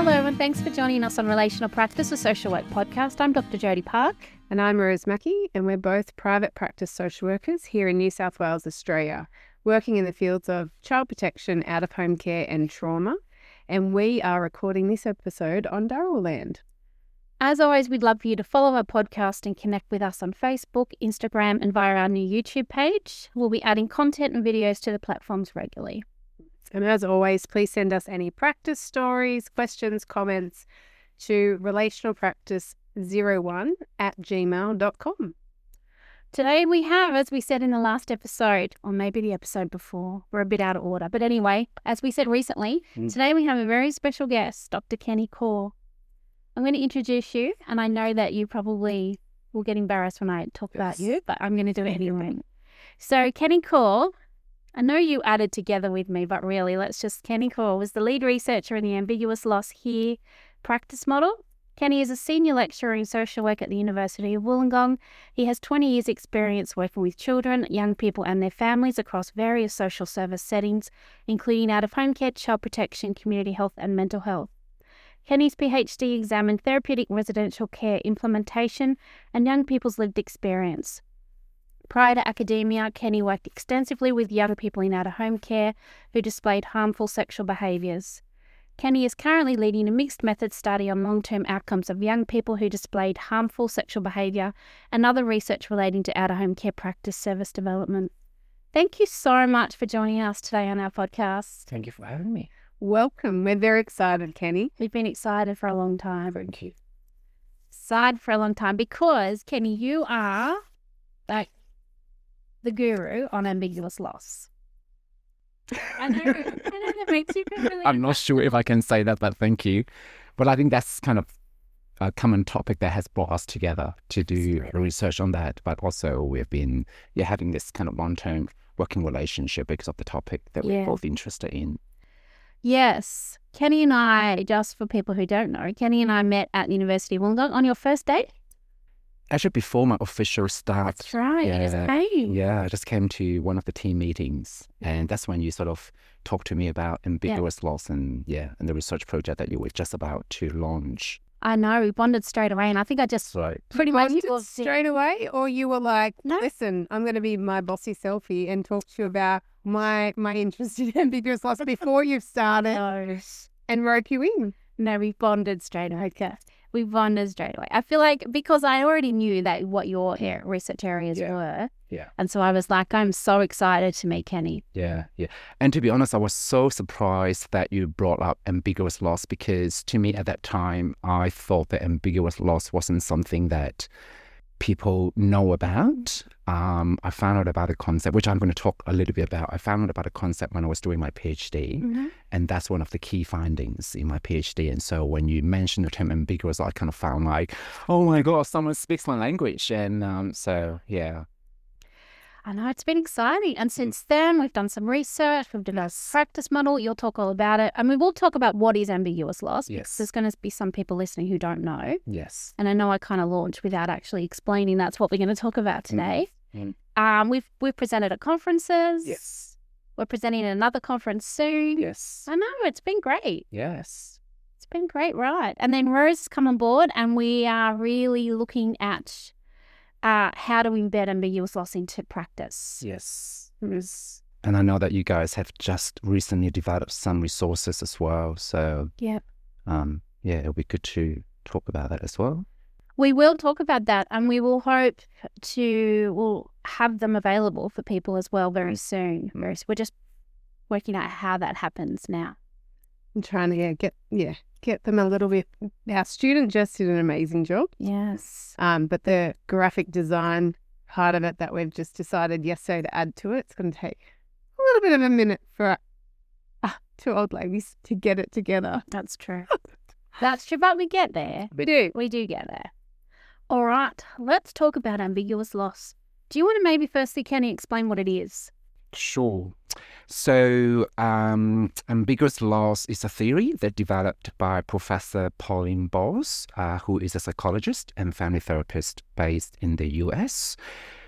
Hello, and thanks for joining us on Relational Practice, a social work podcast. I'm Dr. Jodie Park. And I'm Mackey, and we're both private practice social workers here in New South Wales, Australia, working in the fields of child protection, out-of-home care and trauma. And we are recording this episode on Darrell land. As always, we'd love for you to follow our podcast and connect with us on Facebook, Instagram, and via our new YouTube page. We'll be adding content and videos to the platforms regularly. And as always, please send us any practice stories, questions, comments to relationalpractice01@gmail.com. Today we have, as we said in the last episode, or maybe the episode before, we're a bit out of order. But anyway, as we said recently, today we have a very special guest, Dr. Kenny Kaur. I'm going to introduce you, and I know that you probably will get embarrassed when I talk about you, but I'm going to do it anyway. So Kenny Kaur, I know you added together with me, but really, Kenny Kaur was the lead researcher in the Ambiguous Loss Here practice model. Kenny is a senior lecturer in social work at the University of Wollongong. He has 20 years' experience working with children, young people and their families across various social service settings, including out-of-home care, child protection, community health and mental health. Kenny's PhD examined therapeutic residential care implementation and young people's lived experience. Prior to academia, Kenny worked extensively with young people in out-of-home care who displayed harmful sexual behaviours. Kenny is currently leading a mixed method study on long-term outcomes of young people who displayed harmful sexual behaviour and other research relating to out-of-home care practice service development. Thank you so much for joining us today on our podcast. Thank you for having me. Welcome. We're very excited, Kenny. We've been excited for a long time. Thank you. Excited for a long time because, Kenny, you are like the guru on ambiguous loss. I know that makes you feel really I'm not sure if I can say that, but thank you. But I think that's kind of a common topic that has brought us together to do research on that. But also we've been having this kind of long-term working relationship because of the topic that we're both interested in. Yes. Kenny and I, just for people who don't know, Kenny and I met at the University of Wollongong on your first date. Actually, before my official start. That's right. You just came. Yeah, I just came to one of the team meetings. And that's when you sort of talked to me about ambiguous loss and the research project that you were just about to launch. I know. We bonded straight away. And I think I just pretty much bonded straight away? Or you were like, listen, I'm going to be my bossy selfie and talk to you about my interest in ambiguous loss before you've started and rope you in. No, we bonded straight away. We bonded straight away. I feel like because I already knew that what your research areas were. Yeah. And so I was like, I'm so excited to meet Kenny. Yeah. And to be honest, I was so surprised that you brought up ambiguous loss because to me at that time, I thought that ambiguous loss wasn't something that people know about. I found out about a concept, which I'm going to talk a little bit about. I found out about a concept when I was doing my PhD, and that's one of the key findings in my PhD. And so when you mentioned the term ambiguous, I kind of found like, oh my God, someone speaks my language. And I know, it's been exciting. And since then, we've done some research, we've done a practice model. You'll talk all about it. And we will talk about what is ambiguous loss because there's going to be some people listening who don't know. Yes. And I know I kind of launched without actually explaining that's what we're going to talk about today. We've presented at conferences. Yes. We're presenting at another conference soon. Yes. I know, it's been great. Yes. It's been great, right? And then Rose has come on board and we are really looking at how to embed ambiguous loss into practice. Yes. And I know that you guys have just recently developed some resources as well. So it'll be good to talk about that as well. We will talk about that and we will hope we'll have them available for people as well very soon. We're just working out how that happens now. I'm trying to get them a little bit. Our student just did an amazing job. Yes. But the graphic design part of it that we've just decided yesterday to add to it's going to take a little bit of a minute for two old ladies to get it together. That's true. That's true, but we get there. We do. We do get there. All right, let's talk about ambiguous loss. Do you want to maybe firstly, Kenny, explain what it is? Sure. So ambiguous loss is a theory that developed by Professor Pauline Boss, who is a psychologist and family therapist based in the US.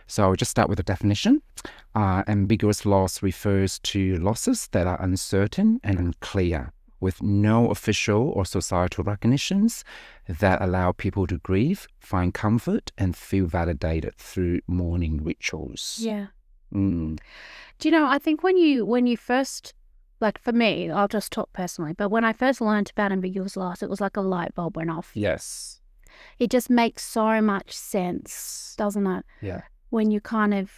So I'll just start with the definition. Ambiguous loss refers to losses that are uncertain and unclear, with no official or societal recognitions that allow people to grieve, find comfort, and feel validated through mourning rituals. Yeah. Mm. Do you know, I think when you first, like for me, I'll just talk personally, but when I first learned about ambiguous loss, it was like a light bulb went off. Yes. It just makes so much sense, doesn't it? Yeah. When you kind of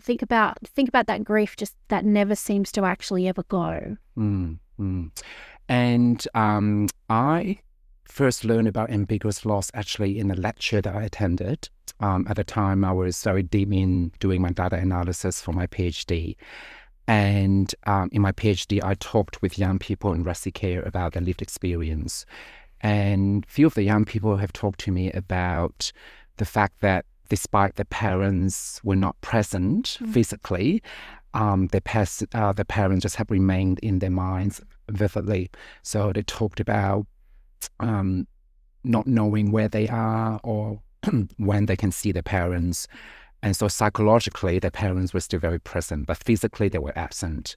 think about that grief just that never seems to actually ever go. Mm. Mm. And I first learned about ambiguous loss actually in a lecture that I attended. At the time, I was very deep in doing my data analysis for my PhD. And in my PhD, I talked with young people in rescue care about their lived experience. And few of the young people have talked to me about the fact that despite their parents were not present physically, their parents just have remained in their minds vividly. So they talked about not knowing where they are or when they can see their parents. And so psychologically, their parents were still very present, but physically they were absent.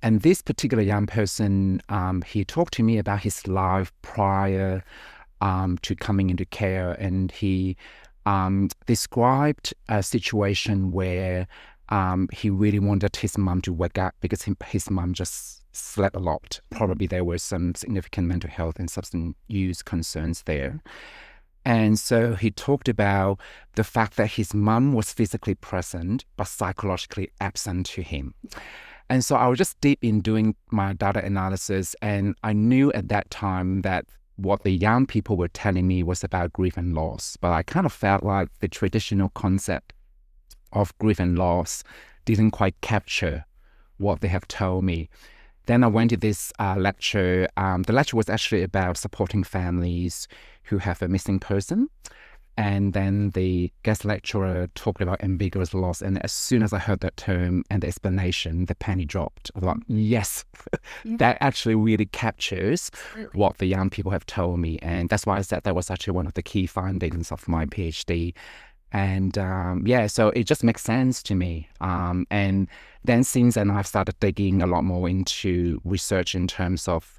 And this particular young person, he talked to me about his life prior to coming into care. And he described a situation where he really wanted his mum to wake up because his mum just slept a lot. Probably there were some significant mental health and substance use concerns there. And so he talked about the fact that his mum was physically present, but psychologically absent to him. And so I was just deep in doing my data analysis, and I knew at that time that what the young people were telling me was about grief and loss. But I kind of felt like the traditional concept of grief and loss didn't quite capture what they have told me. Then I went to this lecture. The lecture was actually about supporting families who have a missing person. And then the guest lecturer talked about ambiguous loss. And as soon as I heard that term and the explanation, the penny dropped. I was like, yes, that actually really captures what the young people have told me. And that's why I said that was actually one of the key findings of my PhD. And so it just makes sense to me. And then since then, I've started digging a lot more into research in terms of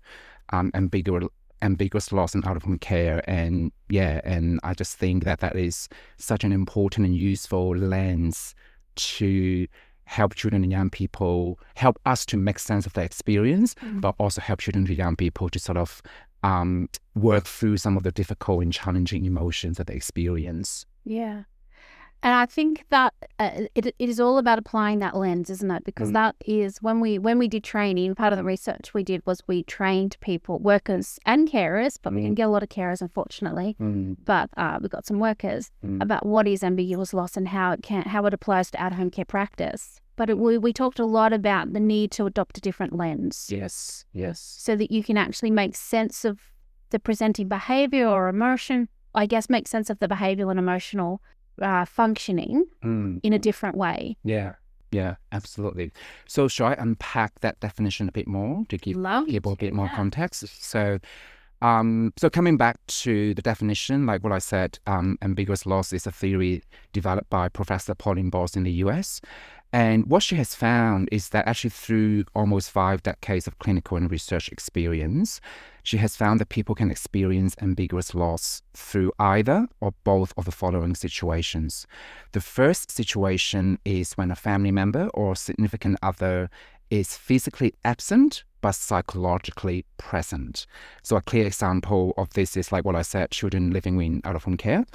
ambiguous loss and out-of-home care. And I just think that is such an important and useful lens to help children and young people, help us to make sense of their experience, but also help children and young people to sort of work through some of the difficult and challenging emotions that they experience. Yeah. And I think that it is all about applying that lens, isn't it? Because that is when we did training, part of the research we did was we trained people, workers and carers, but we didn't get a lot of carers, unfortunately. But we got some workers about what is ambiguous loss and how it applies to at-home care practice. But we talked a lot about the need to adopt a different lens. Yes. So that you can actually make sense of the presenting behavior or emotion. I guess make sense of the behavioral and emotional functioning in a different way. Yeah, absolutely. So shall I unpack that definition a bit more to give a bit more context? So coming back to the definition, like what I said, ambiguous loss is a theory developed by Professor Pauline Boss in the US. And what she has found is that actually through almost 5 decades of clinical and research experience, she has found that people can experience ambiguous loss through either or both of the following situations. The first situation is when a family member or significant other is physically absent but psychologically present. So a clear example of this is like what I said, children living in out-of-home care.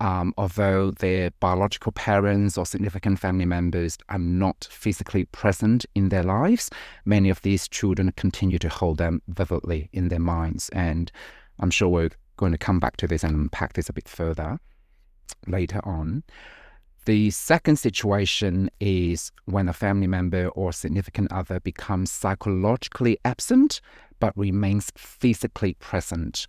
Although their biological parents or significant family members are not physically present in their lives, many of these children continue to hold them vividly in their minds. And I'm sure we're going to come back to this and unpack this a bit further later on. The second situation is when a family member or significant other becomes psychologically absent but remains physically present.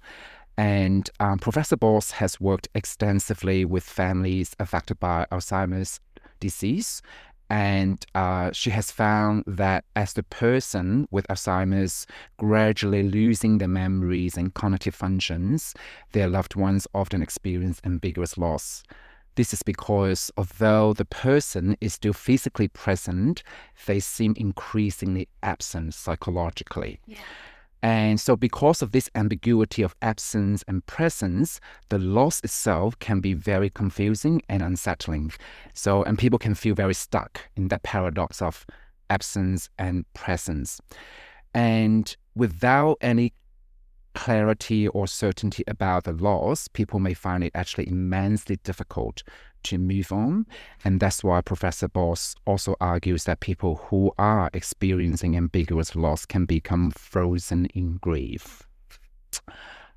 And Professor Boss has worked extensively with families affected by Alzheimer's disease. And she has found that as the person with Alzheimer's gradually losing their memories and cognitive functions, their loved ones often experience ambiguous loss. This is because although the person is still physically present, they seem increasingly absent psychologically. And so because of this ambiguity of absence and presence, the loss itself can be very confusing and unsettling. And people can feel very stuck in that paradox of absence and presence. And without any clarity or certainty about the loss, people may find it actually immensely difficult to move on. And that's why Professor Boss also argues that people who are experiencing ambiguous loss can become frozen in grief.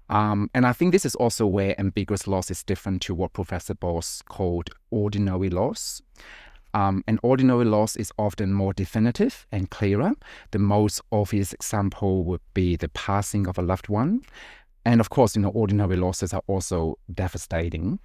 And I think this is also where ambiguous loss is different to what Professor Boss called ordinary loss. And ordinary loss is often more definitive and clearer. The most obvious example would be the passing of a loved one. And of course, ordinary losses are also devastating.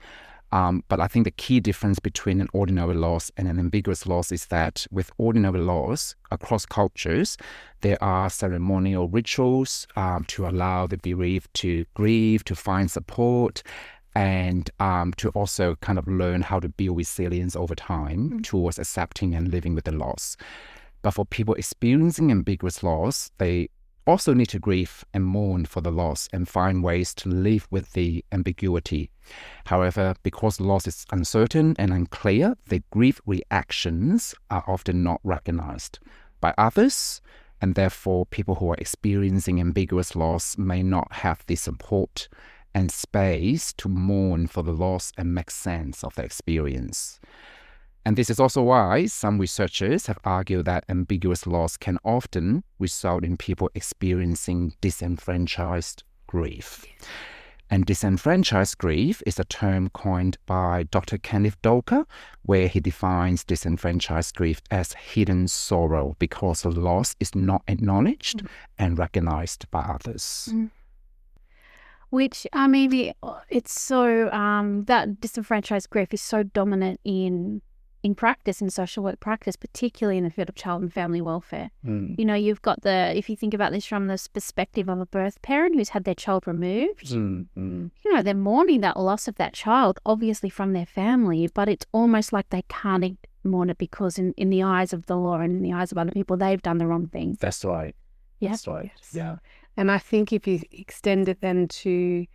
But I think the key difference between an ordinary loss and an ambiguous loss is that with ordinary loss, across cultures, there are ceremonial rituals to allow the bereaved to grieve, to find support, and to also kind of learn how to build resilience over time towards accepting and living with the loss. But for people experiencing ambiguous loss, they also need to grieve and mourn for the loss and find ways to live with the ambiguity. However, because loss is uncertain and unclear, the grief reactions are often not recognized by others, and therefore people who are experiencing ambiguous loss may not have the support and space to mourn for the loss and make sense of the experience. And this is also why some researchers have argued that ambiguous loss can often result in people experiencing disenfranchised grief. And disenfranchised grief is a term coined by Dr. Kenneth Doka, where he defines disenfranchised grief as hidden sorrow because the loss is not acknowledged and recognized by others. Which, it's so, that disenfranchised grief is so dominant in practice, in social work practice, particularly in the field of child and family welfare. You've got if you think about this from the perspective of a birth parent who's had their child removed, they're mourning that loss of that child, obviously from their family, but it's almost like they can't mourn it because in the eyes of the law and in the eyes of other people, they've done the wrong thing. That's right. Yeah. That's right. Yeah. And I think if you extend it then to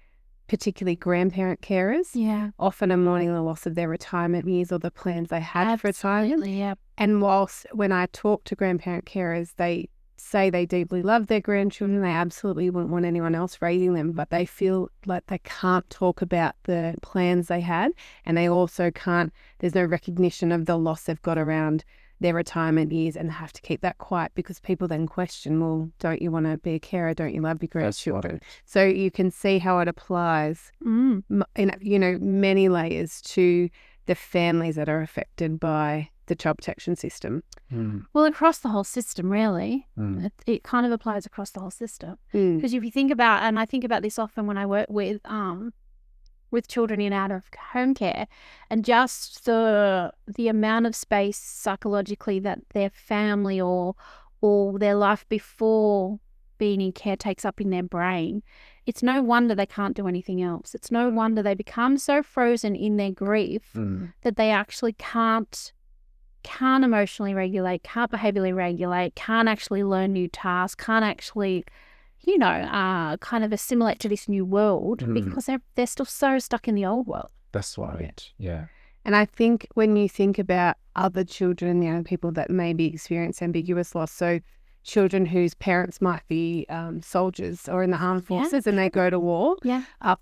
particularly grandparent carers, often are mourning the loss of their retirement years or the plans they had for retirement. Yeah. And whilst when I talk to grandparent carers, they say they deeply love their grandchildren, they absolutely wouldn't want anyone else raising them, but they feel like they can't talk about the plans they had, and they also can't, there's no recognition of the loss they've got around their retirement years and have to keep that quiet because people then question, well, don't you want to be a carer? Don't you love your grandchildren? So you can see how it applies in many layers to the families that are affected by the child protection system. Well, across the whole system, really. It kind of applies across the whole system. Because if you think about, and I think about this often when I work with children in out-of-home care, and just the amount of space psychologically that their family or their life before being in care takes up in their brain, it's no wonder they can't do anything else. It's no wonder they become so frozen in their grief that they actually can't emotionally regulate, can't behaviorally regulate, can't actually learn new tasks, can't actually kind of assimilate to this new world because they're still so stuck in the old world. That's right. Yeah. And I think when you think about other children, young people that maybe experience ambiguous loss, so children whose parents might be soldiers or in the armed forces and they go to war,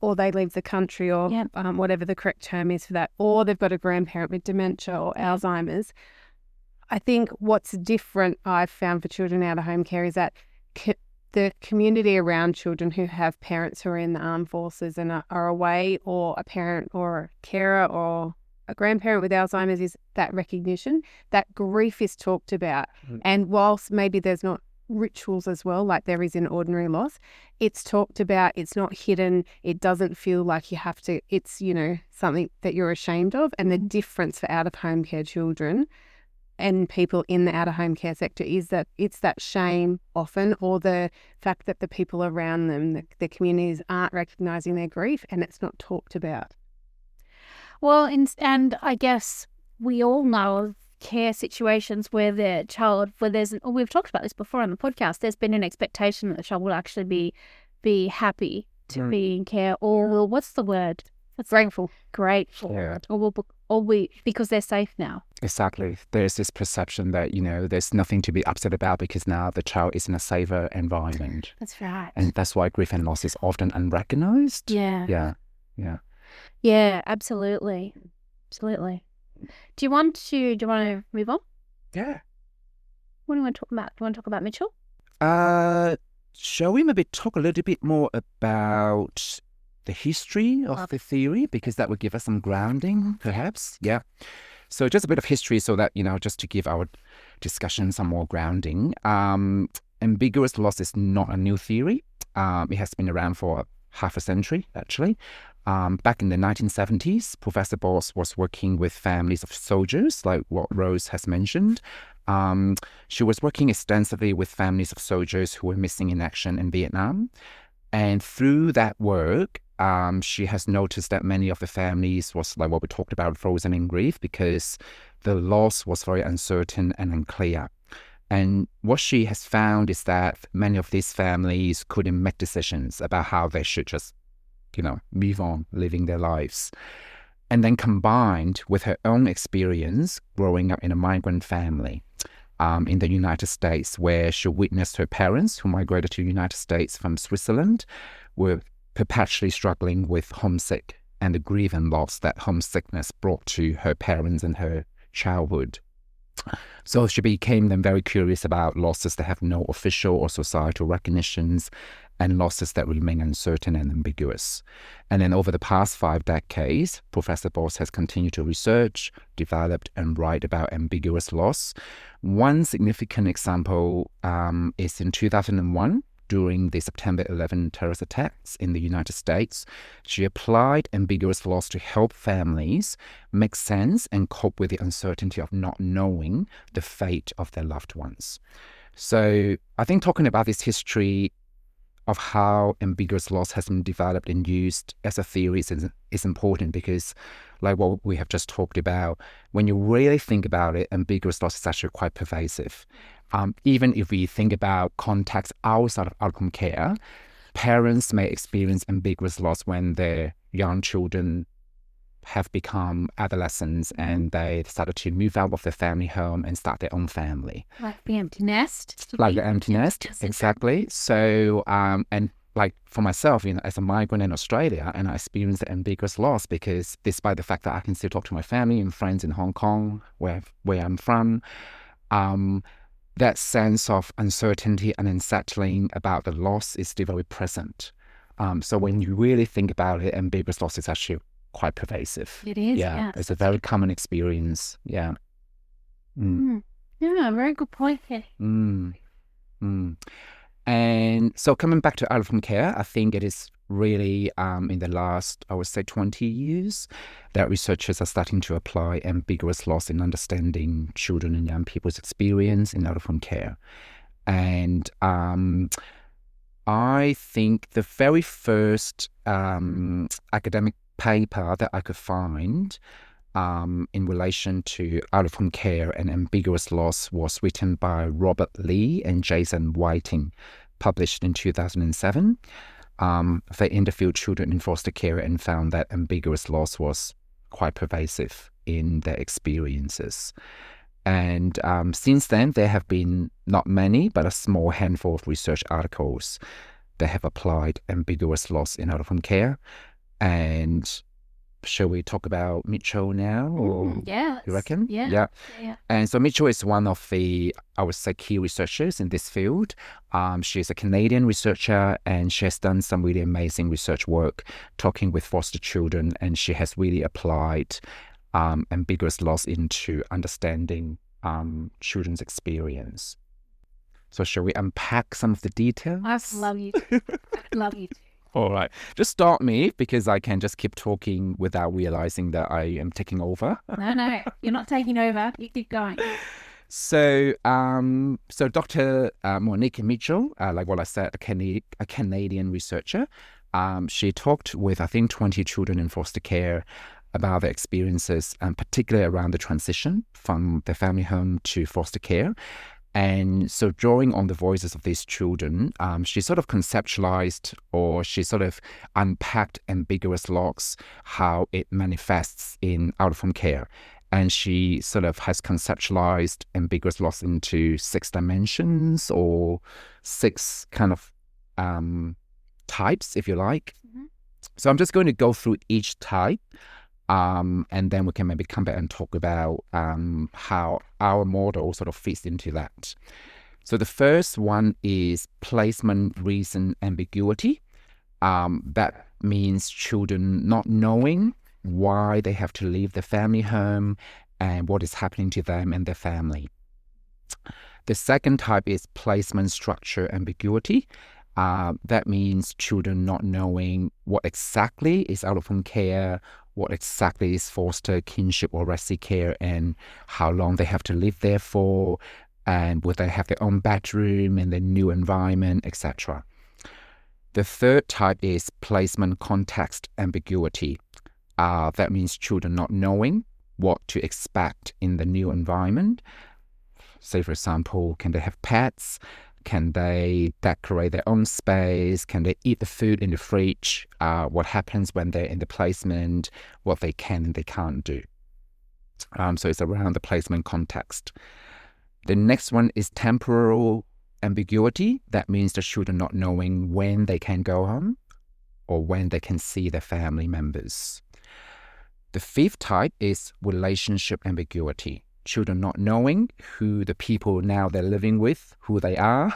or they leave the country, or whatever the correct term is for that, or they've got a grandparent with dementia or Alzheimer's. I think what's different I've found for children out of home care is that the community around children who have parents who are in the armed forces and are away, or a parent or a carer or a grandparent with Alzheimer's, is that recognition, that grief is talked about. And whilst maybe there's not rituals as well, like there is in ordinary loss, it's talked about, it's not hidden, it doesn't feel like you have to, it's, something that you're ashamed of. And the difference for out-of-home care children and people in the out-of-home care sector is that it's that shame often, or the fact that the people around them, the communities, aren't recognising their grief and it's not talked about. Well, and I guess we all know of care situations where we've talked about this before on the podcast, there's been an expectation that the child will actually be happy to be in care, or what's the word? Grateful. Yeah. Or because they're safe now. Exactly. There's this perception that, there's nothing to be upset about because now the child is in a safer environment. That's right. And that's why grief and loss is often unrecognized. Yeah. Yeah. Yeah, absolutely. Absolutely. Do you want to move on? Yeah. What do you want to talk about? Do you want to talk about Mitchell? Shall we maybe talk a little bit more about the history of the theory, because that would give us some grounding, perhaps? Yeah. So just a bit of history so that, just to give our discussion some more grounding. Ambiguous loss is not a new theory. It has been around for half a century, actually. Back in the 1970s, Professor Boss was working with families of soldiers, like what Rose has mentioned. She was working extensively with families of soldiers who were missing in action in Vietnam. And through that work, she has noticed that many of the families was like what we talked about, frozen in grief, because the loss was very uncertain and unclear. And what she has found is that many of these families couldn't make decisions about how they should just, move on, living their lives. And then combined with her own experience growing up in a migrant family in the United States, where she witnessed her parents, who migrated to the United States from Switzerland, were perpetually struggling with homesick and the grief and loss that homesickness brought to her parents in her childhood. So she became then very curious about losses that have no official or societal recognitions and losses that remain uncertain and ambiguous. And then over the past 5 decades, Professor Boss has continued to research, develop, and write about ambiguous loss. One significant example is in 2001, during the September 11 terrorist attacks in the United States. She applied ambiguous loss to help families make sense and cope with the uncertainty of not knowing the fate of their loved ones. So I think talking about this history of how ambiguous loss has been developed and used as a theory is important, because like what we have just talked about, when you really think about it, ambiguous loss is actually quite pervasive. Even if we think about context outside of out-of-home care, parents may experience ambiguous loss when their young children have become adolescents and they started to move out of their family home and start their own family. Like the empty nest. Like the empty nest, exactly. So, and like for myself, as a migrant in Australia, and I experienced the ambiguous loss because despite the fact that I can still talk to my family and friends in Hong Kong, where I'm from, that sense of uncertainty and unsettling about the loss is still very present. So when you really think about it, ambiguous loss is actually quite pervasive. It is, yeah. Yes. It's a very common experience. Yeah. Yeah, very good point here. And so coming back to out-of-home care, I think it is really in the last, I would say 20 years, that researchers are starting to apply ambiguous loss in understanding children and young people's experience in out-of-home care. And I think the very first academic paper that I could find in relation to out-of-home care and ambiguous loss was written by Robert Lee and Jason Whiting, published in 2007. They interviewed children in foster care and found that ambiguous loss was quite pervasive in their experiences. And since then, there have been not many, but a small handful of research articles that have applied ambiguous loss in out-of-home care. And shall we talk about Mitchell now? Or Yeah. you reckon? Yeah. And so Mitchell is one of the, I would say, key researchers in this field. She's a Canadian researcher, and she has done some really amazing research work talking with foster children, and she has really applied ambiguous loss into understanding children's experience. So shall we unpack some of the details? I'd love you to. All right. Just start me, because I can just keep talking without realizing that I am taking over. No, you're not taking over. You keep going. So Dr. Monique Mitchell, like what I said, a Canadian researcher, she talked with, I think, 20 children in foster care about their experiences, and particularly around the transition from the family home to foster care. And so drawing on the voices of these children, she sort of conceptualized, or she sort of unpacked ambiguous loss, how it manifests in out-of-home care. And she sort of has conceptualized ambiguous loss into 6 dimensions, or 6 kind of types, if you like. Mm-hmm. So I'm just going to go through each type, and then we can maybe come back and talk about how our model sort of fits into that. So the first one is placement reason ambiguity. That means children not knowing why they have to leave the family home and what is happening to them and their family. The second type is placement structure ambiguity. That means children not knowing what exactly is out-of-home care, what exactly is foster, kinship, or rescue care, and how long they have to live there for, and will they have their own bedroom in their new environment, etc. The third type is placement context ambiguity. That means children not knowing what to expect in the new environment. Say, for example, can they have pets? Can they decorate their own space? Can they eat the food in the fridge? What happens when they're in the placement? What they can and they can't do. So it's around the placement context. The next one is temporal ambiguity. That means the children not knowing when they can go home or when they can see their family members. The fifth type is relationship ambiguity. Children not knowing who the people now they're living with, who they are,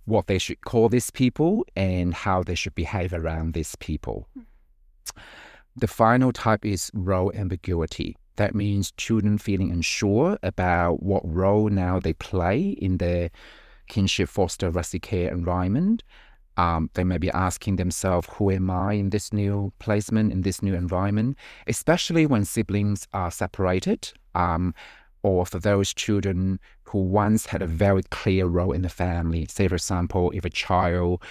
what they should call these people, and how they should behave around these people. The final type is role ambiguity. That means children feeling unsure about what role now they play in the kinship, foster, rescue care environment. They may be asking themselves, who am I in this new placement, in this new environment, especially when siblings are separated, or for those children who once had a very clear role in the family. Say, for example, if a child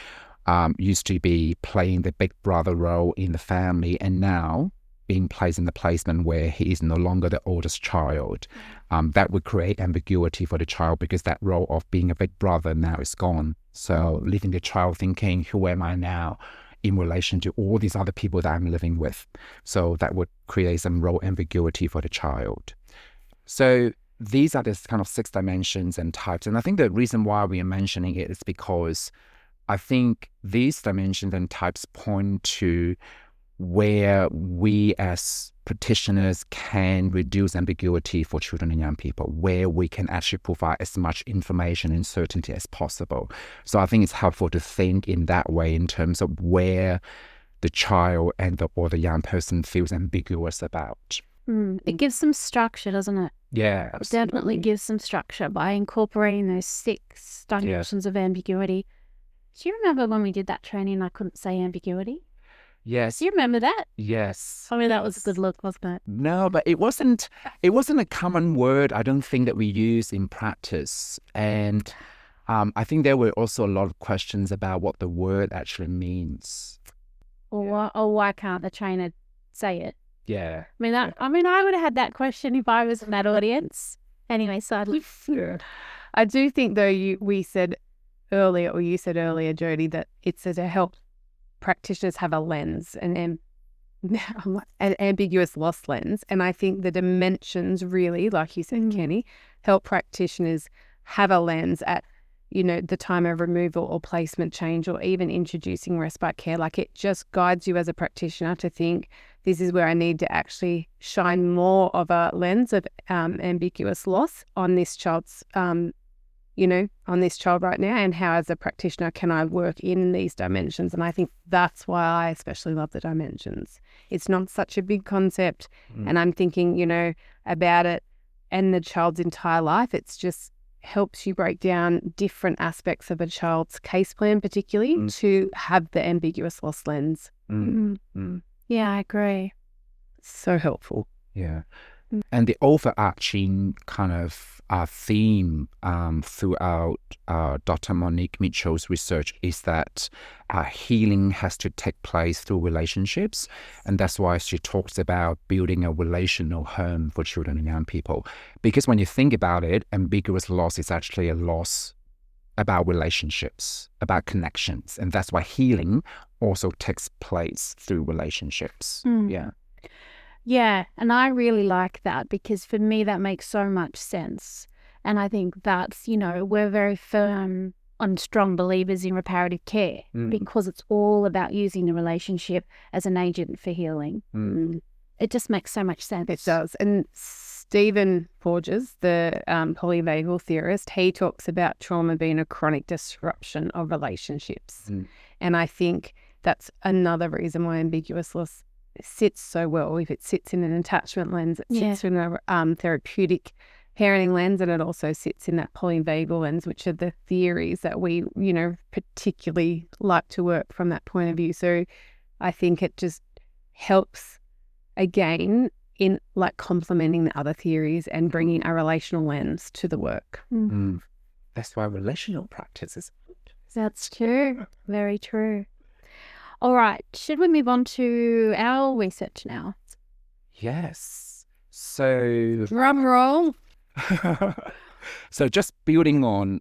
used to be playing the big brother role in the family and now being placed in the placement where he is no longer the oldest child, that would create ambiguity for the child because that role of being a big brother now is gone. So leaving the child thinking, who am I now in relation to all these other people that I'm living with? So that would create some role ambiguity for the child. So these are the kind of 6 dimensions and types. And I think the reason why we are mentioning it is because I think these dimensions and types point to where we as practitioners can reduce ambiguity for children and young people, where we can actually provide as much information and certainty as possible. So I think it's helpful to think in that way in terms of where the child or the young person feels ambiguous about. It gives some structure, doesn't it? Yeah, It definitely gives some structure by incorporating those 6 dimensions of ambiguity. Do you remember when we did that training and I couldn't say ambiguity? Yes. Do you remember that? Yes. I mean, that was a good look, wasn't it? No, but it wasn't a common word, I don't think, that we use in practice. And I think there were also a lot of questions about what the word actually means. Or why can't the trainer say it? Yeah. I would have had that question if I was in that audience. Anyway, sadly. I do think, though, you said earlier, Jodie, that it's to help practitioners have a lens, an ambiguous loss lens. And I think the dimensions really, like you said, Kenny, help practitioners have a lens at, the time of removal or placement change, or even introducing respite care. Like, it just guides you as a practitioner to think, this is where I need to actually shine more of a lens of ambiguous loss on this child's, on this child right now, and how as a practitioner can I work in these dimensions. And I think that's why I especially love the dimensions. It's not such a big concept, and I'm thinking, about it and the child's entire life. It's just helps you break down different aspects of a child's case plan, particularly to have the ambiguous loss lens. Yeah, I agree. So helpful. Yeah. And the overarching kind of theme throughout Dr. Monique Mitchell's research is that healing has to take place through relationships. And that's why she talks about building a relational home for children and young people. Because when you think about it, ambiguous loss is actually a loss about relationships, about connections. And that's why healing also takes place through relationships. Yeah. Yeah, and I really like that because for me that makes so much sense. And I think that's, we're very firm on strong believers in reparative care because it's all about using the relationship as an agent for healing. It just makes so much sense. It does. And Stephen Porges, the polyvagal theorist, he talks about trauma being a chronic disruption of relationships. And I think that's another reason why ambiguous loss sits so well. If it sits in an attachment lens, it sits in a therapeutic parenting lens, and it also sits in that polyvagal lens, which are the theories that we, particularly like to work from that point of view. So I think it just helps, again, in like complementing the other theories and bringing a relational lens to the work. That's why relational practice is good. That's true. Very true. All right, should we move on to our research now? Yes. So drum roll. So just building on,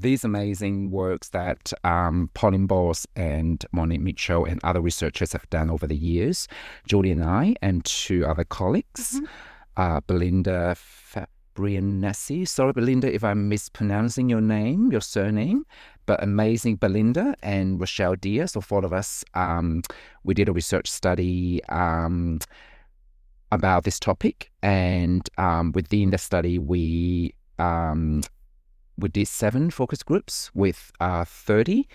these amazing works that Pauline Boss and Monique Mitchell and other researchers have done over the years, Jodie and I and two other colleagues, Belinda Fabrianesi. Sorry, Belinda, if I'm mispronouncing your surname, but amazing Belinda and Rochelle Diaz. So four of us, we did a research study about this topic, and within the study we did 7 focus groups with 30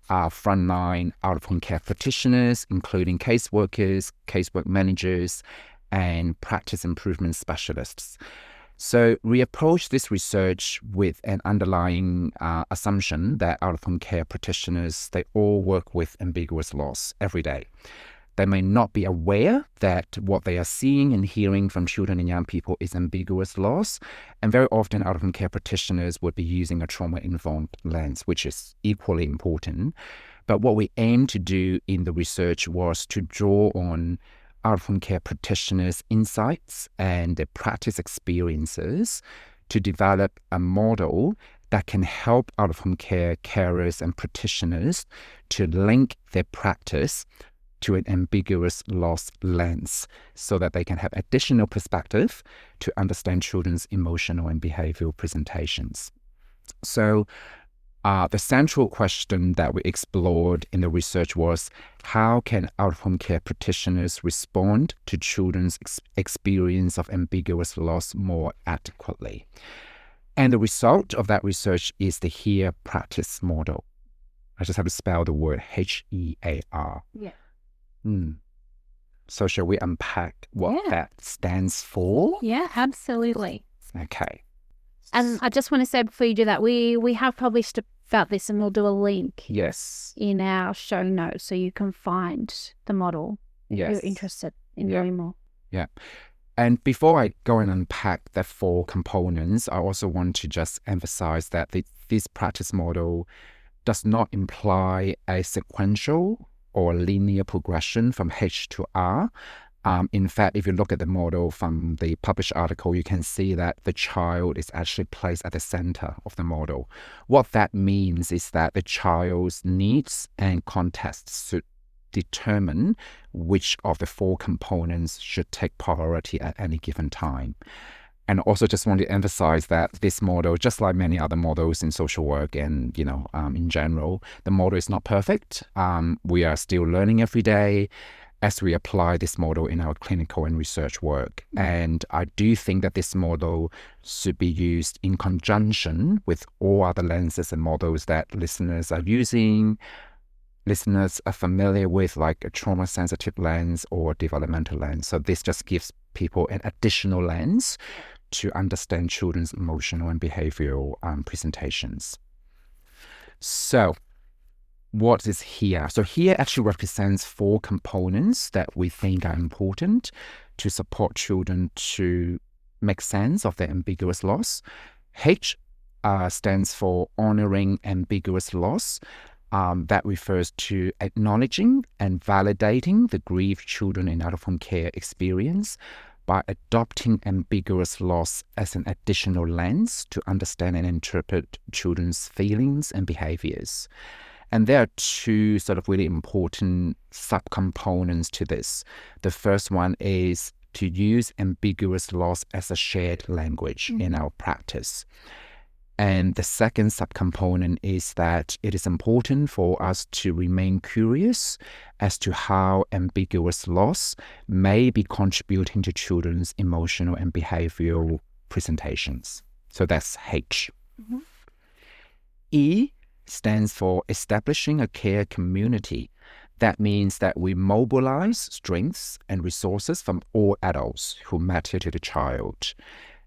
frontline out-of-home care practitioners, including caseworkers, casework managers, and practice improvement specialists. So we approached this research with an underlying assumption that out-of-home care practitioners, they all work with ambiguous loss every day. They may not be aware that what they are seeing and hearing from children and young people is ambiguous loss. And very often out-of-home care practitioners would be using a trauma-informed lens, which is equally important. But what we aimed to do in the research was to draw on out-of-home care practitioners' insights and their practice experiences to develop a model that can help out-of-home care carers and practitioners to link their practice to an ambiguous loss lens so that they can have additional perspective to understand children's emotional and behavioral presentations. So the central question that we explored in the research was, how can out-of-home care practitioners respond to children's experience of ambiguous loss more adequately? And the result of that research is the HEAR practice model. I just have to spell the word HEAR. Yeah. So shall we unpack what that stands for? Yeah, absolutely. Okay. And I just want to say before you do that, we have published about this, and we'll do a link in our show notes so you can find the model if you're interested in knowing more. Yeah. And before I go and unpack the 4 components, I also want to just emphasize that this practice model does not imply a sequential or linear progression from H to R. In fact, if you look at the model from the published article, you can see that the child is actually placed at the center of the model. What that means is that the child's needs and context should determine which of the 4 components should take priority at any given time. And also just want to emphasize that this model, just like many other models in social work and, in general, the model is not perfect. We are still learning every day as we apply this model in our clinical and research work. And I do think that this model should be used in conjunction with all other lenses and models that listeners are using, listeners are familiar with, like a trauma-sensitive lens or developmental lens. So this just gives people an additional lens to understand children's emotional and behavioral presentations. So what is here? So here actually represents 4 components that we think are important to support children to make sense of their ambiguous loss. H stands for honoring ambiguous loss. That refers to acknowledging and validating the grief children in out-of-home care experience by adopting ambiguous loss as an additional lens to understand and interpret children's feelings and behaviors. And there are 2 sort of really important subcomponents to this. The first one is to use ambiguous loss as a shared language in our practice. And the second subcomponent is that it is important for us to remain curious as to how ambiguous loss may be contributing to children's emotional and behavioral presentations. So that's H. E stands for establishing a care community. That means that we mobilize strengths and resources from all adults who matter to the child.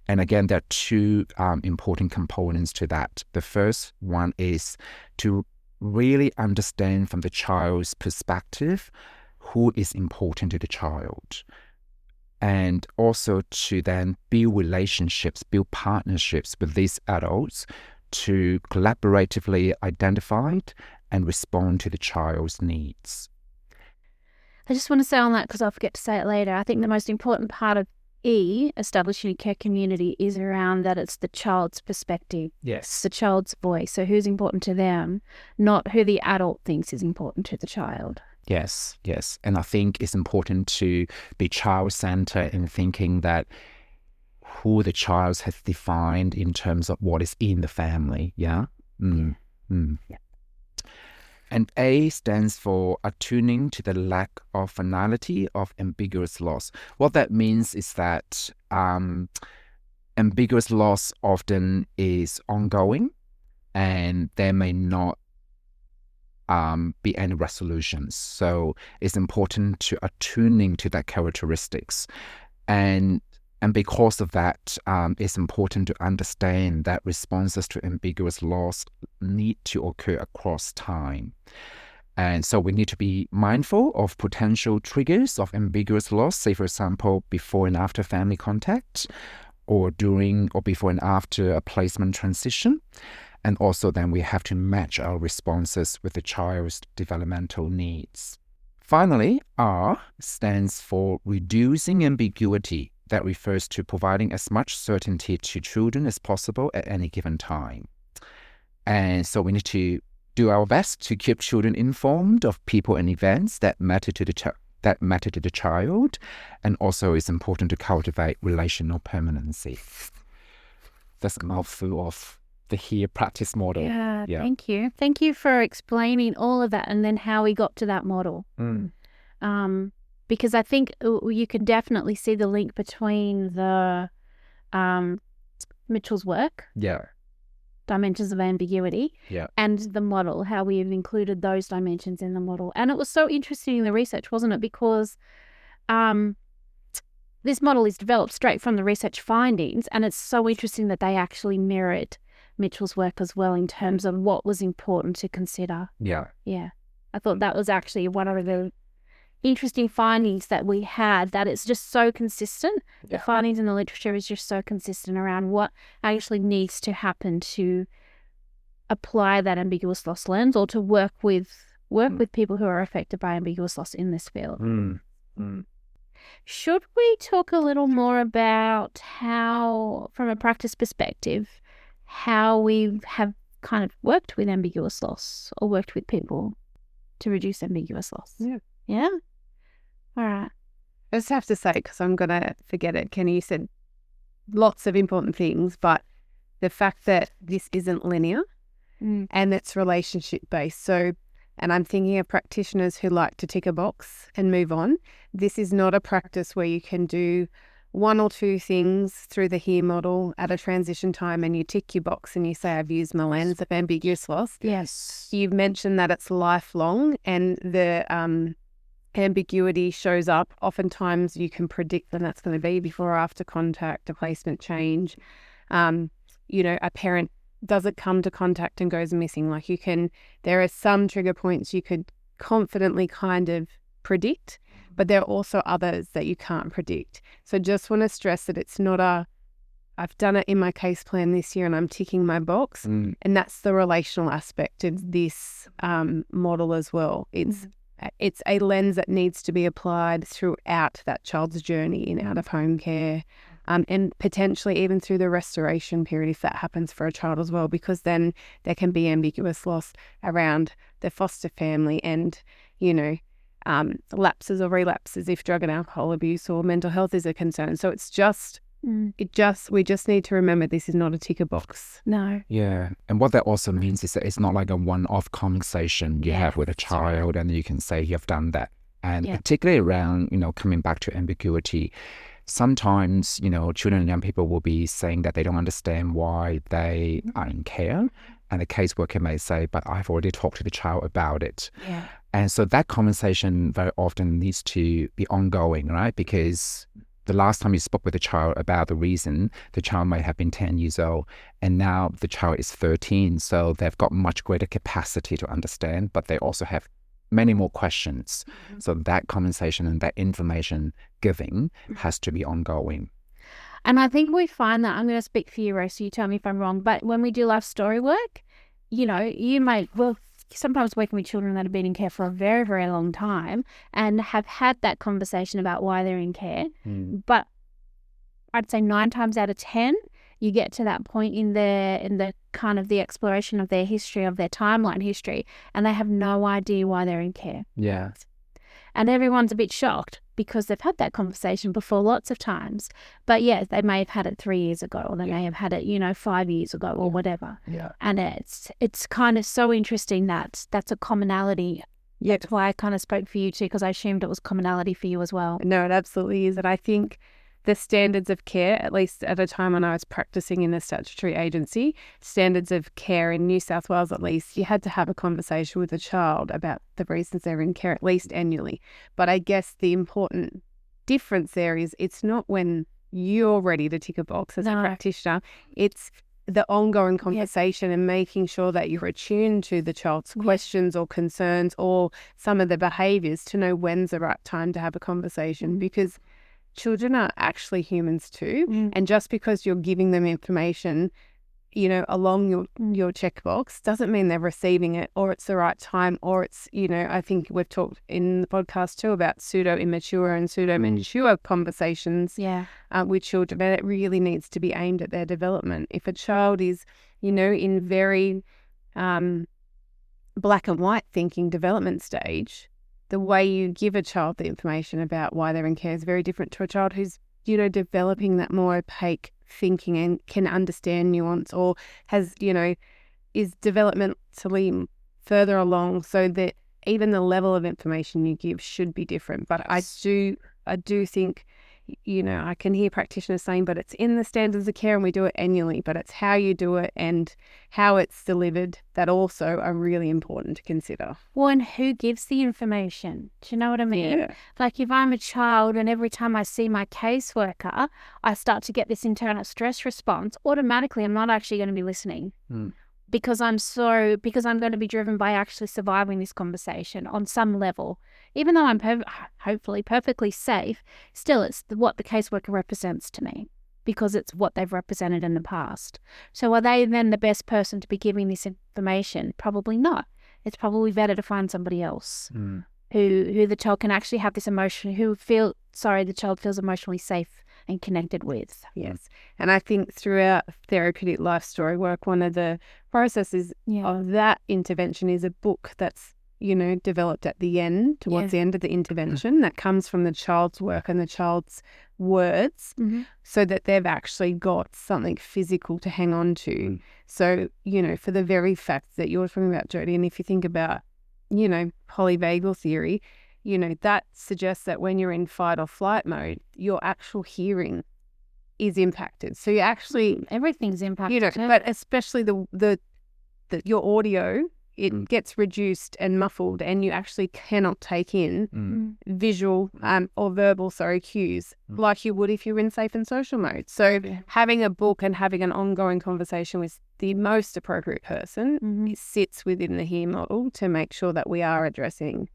And again, there are 2 important components to that. The first one is to really understand from the child's perspective who is important to the child. And also to then build relationships, build partnerships with these adults to collaboratively identify and respond to the child's needs. I just want to say on that, because I'll forget to say it later, I think the most important part of E, establishing a care community, is around that it's the child's perspective. Yes. It's the child's voice. So who's important to them, not who the adult thinks is important to the child. Yes. And I think it's important to be child-centered in thinking that who the child has defined in terms of what is in the family. Yeah. Yeah. And A stands for attuning to the lack of finality of ambiguous loss. What that means is that ambiguous loss often is ongoing and there may not be any resolutions. So it's important to attuning to that characteristics. And because of that, it's important to understand that responses to ambiguous loss need to occur across time. And so we need to be mindful of potential triggers of ambiguous loss, say, for example, before and after family contact, or during or before and after a placement transition. And also then we have to match our responses with the child's developmental needs. Finally, R stands for reducing ambiguity. That refers to providing as much certainty to children as possible at any given time. And so we need to do our best to keep children informed of people and events that matter to the child. And also it's important to cultivate relational permanency. That's a mouthful of the HERE practice model. Yeah, thank you. Thank you for explaining all of that and then how we got to that model. Because I think you can definitely see the link between the Mitchell's work, dimensions of ambiguity, and the model, how we have included those dimensions in the model. And it was so interesting in the research, wasn't it? Because this model is developed straight from the research findings, and it's so interesting that they actually mirrored Mitchell's work as well in terms of what was important to consider. Yeah. I thought that was actually one of the interesting findings that we had, that it's just so consistent. The findings in the literature is just so consistent around what actually needs to happen to apply that ambiguous loss lens, or to work with people who are affected by ambiguous loss in this field. Should we talk a little more about how, from a practice perspective, how we have kind of worked with ambiguous loss or worked with people to reduce ambiguous loss? Yeah? All right. I just have to say, because I'm going to forget it, Kenny, you said lots of important things, but the fact that this isn't linear and it's relationship-based. So, and I'm thinking of practitioners who like to tick a box and move on. This is not a practice where you can do 1 or 2 things through the HERE model at a transition time and you tick your box and you say, I've used my lens of ambiguous loss. Yes. You've mentioned that it's lifelong, and the ambiguity shows up. Oftentimes you can predict when that's going to be, before or after contact, a placement change. A parent does it come to contact and goes missing? Like there are some trigger points you could confidently kind of predict, but there are also others that you can't predict. So just want to stress that it's not I've done it in my case plan this year and I'm ticking my box. And that's the relational aspect of this model as well. It's a lens that needs to be applied throughout that child's journey in out-of-home care, and potentially even through the restoration period if that happens for a child as well, because then there can be ambiguous loss around the foster family and, lapses or relapses if drug and alcohol abuse or mental health is a concern. So it's just we just need to remember this is not a ticker box. No. Yeah. And what that also means is that it's not like a one-off conversation you have with a child and you can say you've done that. And particularly around, coming back to ambiguity, sometimes, children and young people will be saying that they don't understand why they are in care. And the caseworker may say, but I've already talked to the child about it. Yeah. And so that conversation very often needs to be ongoing, right? Because the last time you spoke with the child about the reason, the child might have been 10 years old, and now the child is 13. So they've got much greater capacity to understand, but they also have many more questions. So that conversation and that information giving has to be ongoing. And I think we find that, I'm going to speak for you, Rose, so you tell me if I'm wrong, but when we do life story work, sometimes working with children that have been in care for a very, very long time and have had that conversation about why they're in care. But I'd say 9 times out of 10, you get to that point in the kind of the exploration of their history, of their timeline history, and they have no idea why they're in care. Yeah. And everyone's a bit shocked because they've had that conversation before lots of times. But yeah, they may have had it 3 years ago, or they may have had it, 5 years ago or whatever. Yeah. And it's kind of so interesting that that's a commonality. Yeah. That's why I kind of spoke for you too, because I assumed it was commonality for you as well. No, it absolutely is. And I think the standards of care, at least at a time when I was practicing in a statutory agency, standards of care in New South Wales at least, you had to have a conversation with a child about the reasons they're in care at least annually. But I guess the important difference there is it's not when you're ready to tick a box as a practitioner, it's the ongoing conversation and making sure that you're attuned to the child's questions or concerns or some of the behaviours to know when's the right time to have a conversation, because children are actually humans too. And just because you're giving them information, along your checkbox doesn't mean they're receiving it or it's the right time or it's, I think we've talked in the podcast too about pseudo-immature and pseudo-mature conversations with children, and it really needs to be aimed at their development. If a child is, in very black and white thinking development stage, the way you give a child the information about why they're in care is very different to a child who's, developing that more opaque thinking and can understand nuance or has, is developmentally further along, so that even the level of information you give should be different. But I do think, I can hear practitioners saying, but it's in the standards of care and we do it annually, but it's how you do it and how it's delivered that also are really important to consider. Well, and who gives the information? Do you know what I mean? Yeah. Like if I'm a child and every time I see my caseworker, I start to get this internal stress response, automatically I'm not actually going to be listening. Because I'm going to be driven by actually surviving this conversation on some level. Even though I'm hopefully perfectly safe, still it's what the caseworker represents to me, because it's what they've represented in the past. So are they then the best person to be giving this information? Probably not. It's probably better to find somebody else who the child can actually have this emotion, the child feels emotionally safe and connected with. Yes. And I think throughout therapeutic life story work, one of the processes of that intervention is a book that's, developed at the end, towards the end of the intervention, that comes from the child's work and the child's words, so that they've actually got something physical to hang on to. So, for the very fact that you're talking about, Jodie, and if you think about, polyvagal theory, that suggests that when you're in fight or flight mode, your actual hearing is impacted. So you actually, everything's impacted. but especially your audio it gets reduced and muffled, and you actually cannot take in visual or verbal cues like you would if you were in safe and social mode. So having a book and having an ongoing conversation with the most appropriate person, it sits within the HEAR model to make sure that we are addressing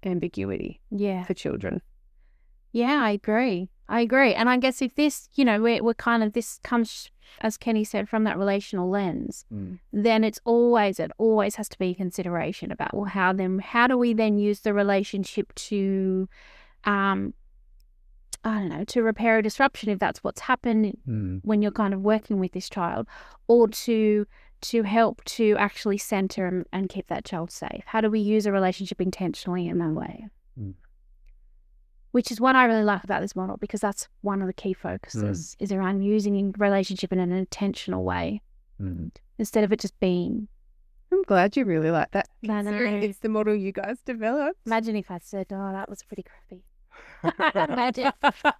ambiguity for children. Yeah, I agree. And I guess if this, we're kind of, this comes, as Kenny said, from that relational lens, then it always has to be a consideration about, well, how do we then use the relationship to, to repair a disruption if that's what's happened when you're kind of working with this child, or to help to actually center and keep that child safe. How do we use a relationship intentionally in that way? Which is what I really like about this model, because that's one of the key focuses is around using relationship in an intentional way instead of it just being. I'm glad you really like that. No. It's the model you guys developed. Imagine if I said, "Oh, that was pretty crappy." Imagine.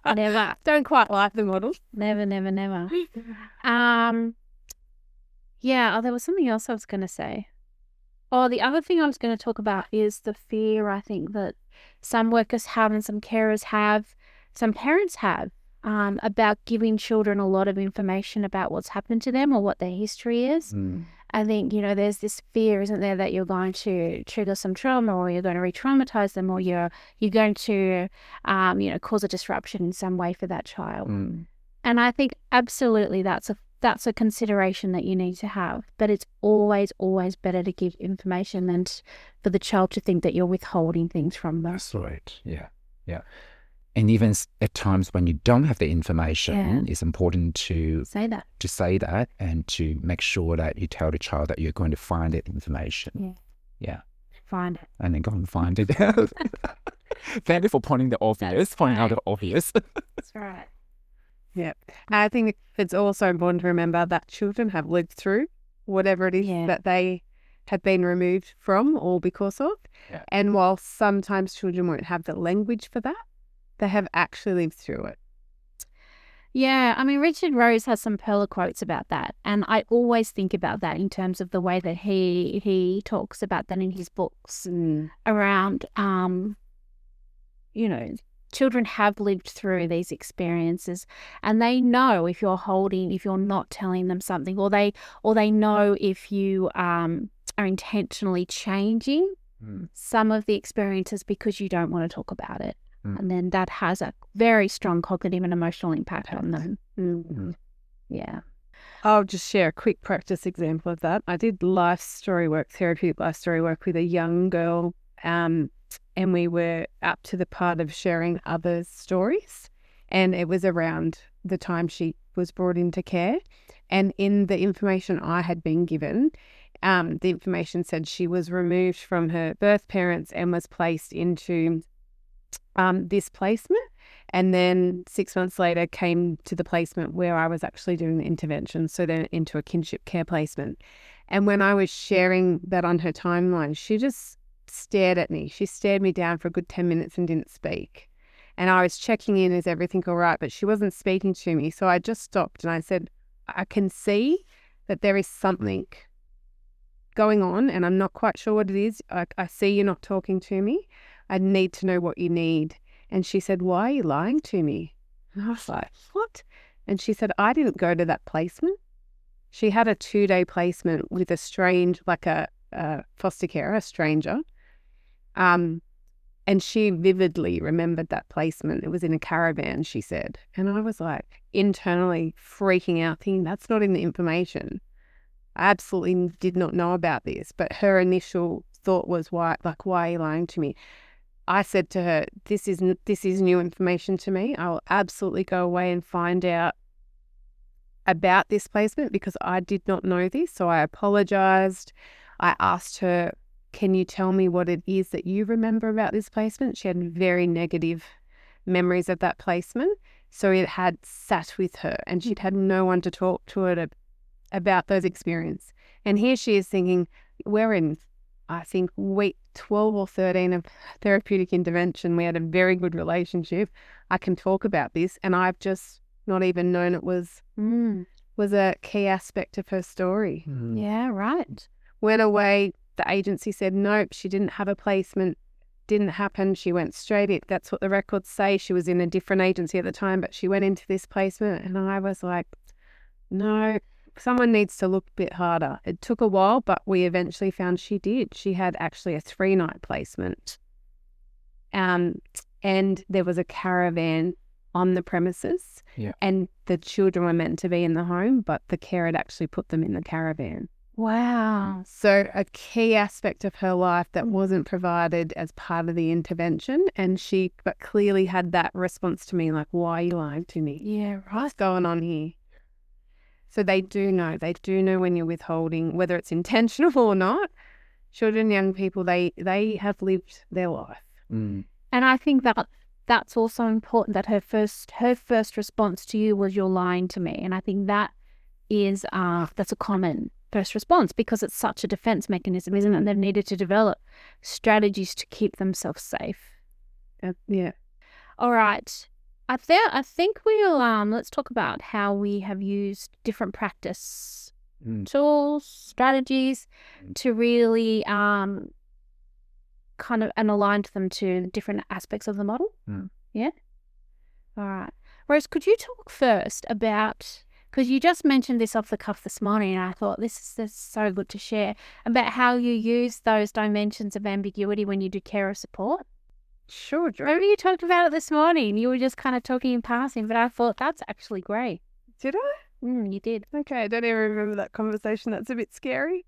Never. Don't quite like the model. Never. Yeah. There was something else I was going to say. Oh, the other thing I was going to talk about is the fear, I think, that some workers have and some carers have, some parents have, about giving children a lot of information about what's happened to them or what their history is. I think, there's this fear, isn't there, that you're going to trigger some trauma, or you're going to re-traumatize them, or you're going to, cause a disruption in some way for that child. And I think absolutely that's a consideration that you need to have. But it's always better to give information than for the child to think that you're withholding things from them. That's right. Yeah. And even at times when you don't have the information, it's important to say that and to make sure that you tell the child that you're going to find that information. Yeah. Find it. And then go and find it. Thank you for pointing out the obvious. That's right. Yeah. I think it's also important to remember that children have lived through whatever it is that they have been removed from or because of. Yeah. And while sometimes children won't have the language for that, they have actually lived through it. Yeah. I mean, Richard Rose has some pearl quotes about that. And I always think about that in terms of the way that he talks about that in his books around, children have lived through these experiences, and they know if you're not telling them something, or they know if you are intentionally changing some of the experiences because you don't want to talk about it. And then that has a very strong cognitive and emotional impact on them. Yeah. I'll just share a quick practice example of that. I did therapeutic life story work with a young girl, and we were up to the part of sharing others' stories. And it was around the time she was brought into care. And in the information I had been given, the information said she was removed from her birth parents and was placed into this placement. And then 6 months later came to the placement where I was actually doing the intervention. So then into a kinship care placement. And when I was sharing that on her timeline, she just stared at me. She stared me down for a good 10 minutes and didn't speak. And I was checking in, is everything all right? But she wasn't speaking to me. So I just stopped and I said, I can see that there is something going on and I'm not quite sure what it is. I see you're not talking to me. I need to know what you need. And she said, why are you lying to me? And I was like, what? And she said, I didn't go to that placement. She had a 2-day placement with a foster carer, a stranger. And she vividly remembered that placement. It was in a caravan, she said. And I was like internally freaking out, thinking that's not in the information. I absolutely did not know about this. But her initial thought was, why are you lying to me? I said to her, this is new information to me. I will absolutely go away and find out about this placement because I did not know this. So I apologized. I asked her, can you tell me what it is that you remember about this placement? She had very negative memories of that placement. So it had sat with her and she'd had no one to talk to her about those experiences. And here she is thinking, we're in, I think, week 12 or 13 of therapeutic intervention. We had a very good relationship. I can talk about this. And I've just not even known it was a key aspect of her story. Yeah, right. Went away, the agency said, nope, she didn't have a placement, didn't happen. She went straight in. That's what the records say. She was in a different agency at the time, but she went into this placement. And I was like, no, someone needs to look a bit harder. It took a while, but we eventually found she did. She had actually a 3-night placement. And there was a caravan on the premises. Yeah. And the children were meant to be in the home, but the care had actually put them in the caravan. Wow. So a key aspect of her life that wasn't provided as part of the intervention, and she but clearly had that response to me, like, why are you lying to me? Yeah, right. What's going on here? So they do know when you're withholding, whether it's intentional or not. Children, young people, they have lived their life. Mm. And I think that that's also important, that her first response to you was, you're lying to me. And I think that is that's a common first response, because it's such a defense mechanism, isn't it? And they've needed to develop strategies to keep themselves safe. Yeah. All right. I think we'll let's talk about how we have used different practice tools, strategies to really kind of and align them to different aspects of the model. Yeah. All right. Rose, could you talk first about, because you just mentioned this off the cuff this morning, and I thought this is so good to share, about how you use those dimensions of ambiguity when you do carer support? Sure, Jodie. Remember you talked about it this morning. You were just kind of talking in passing, but I thought that's actually great. Did I? You did. Okay, I don't even remember that conversation. That's a bit scary.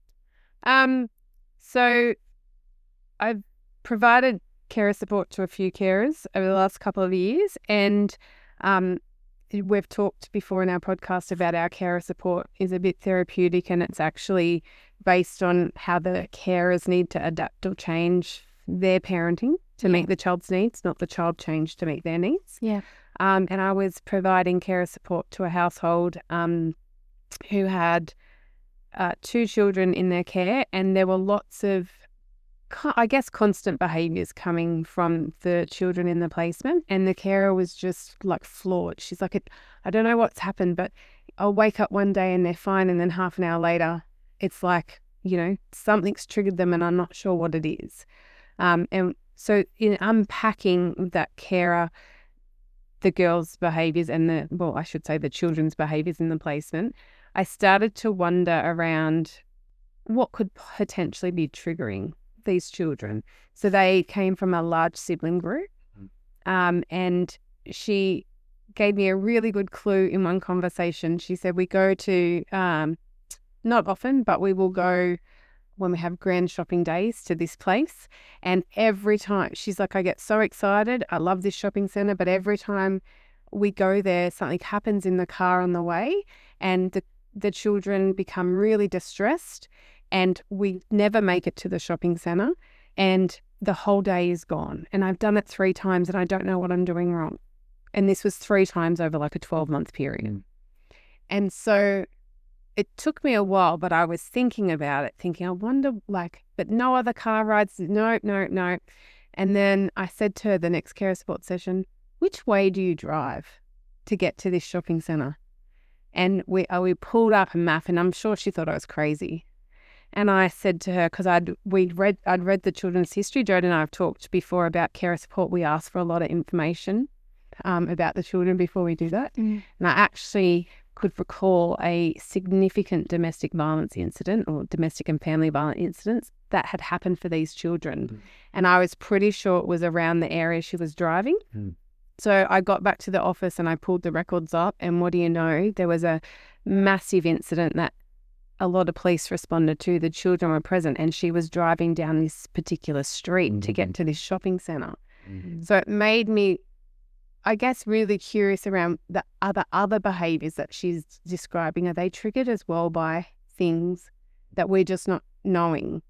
So I've provided carer support to a few carers over the last couple of years, and we've talked before in our podcast about our carer support is a bit therapeutic, and it's actually based on how the carers need to adapt or change their parenting to meet the child's needs, not the child change to meet their needs. Yeah. And I was providing carer support to a household who had 2 children in their care, and there were lots of, I guess, constant behaviours coming from the children in the placement, and the carer was just like floored. She's like, I don't know what's happened, but I'll wake up one day and they're fine, and then half an hour later it's like, something's triggered them and I'm not sure what it is. And so in unpacking that carer, the girls' behaviours and the children's behaviours in the placement, I started to wonder around what could potentially be triggering these children. So they came from a large sibling group, and she gave me a really good clue in one conversation. She said, we go to, not often, but we will go when we have grand shopping days to this place. And every time, she's like, I get so excited. I love this shopping centre, but every time we go there, something happens in the car on the way, and the children become really distressed, and we never make it to the shopping centre, and the whole day is gone. And I've done it 3 times and I don't know what I'm doing wrong. And this was 3 times over like a 12-month period. And so it took me a while, but I was thinking about it, I wonder, but no other car rides, no. And then I said to her the next care support session, which way do you drive to get to this shopping centre? And we pulled up a map, and I'm sure she thought I was crazy. And I said to her, because I'd read the children's history. Jodie and I have talked before about care support. We ask for a lot of information about the children before we do that. And I actually could recall a significant domestic violence incident, or domestic and family violence incidents, that had happened for these children. And I was pretty sure it was around the area she was driving. So I got back to the office and I pulled the records up, and what do you know? There was a massive incident that a lot of police responded to. The children were present, and she was driving down this particular street to get to this shopping centre. So it made me, I guess, really curious around the other behaviours that she's describing. Are they triggered as well by things that we're just not knowing?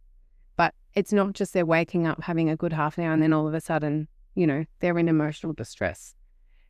But it's not just they're waking up, having a good half an hour, and then all of a sudden, they're in emotional distress.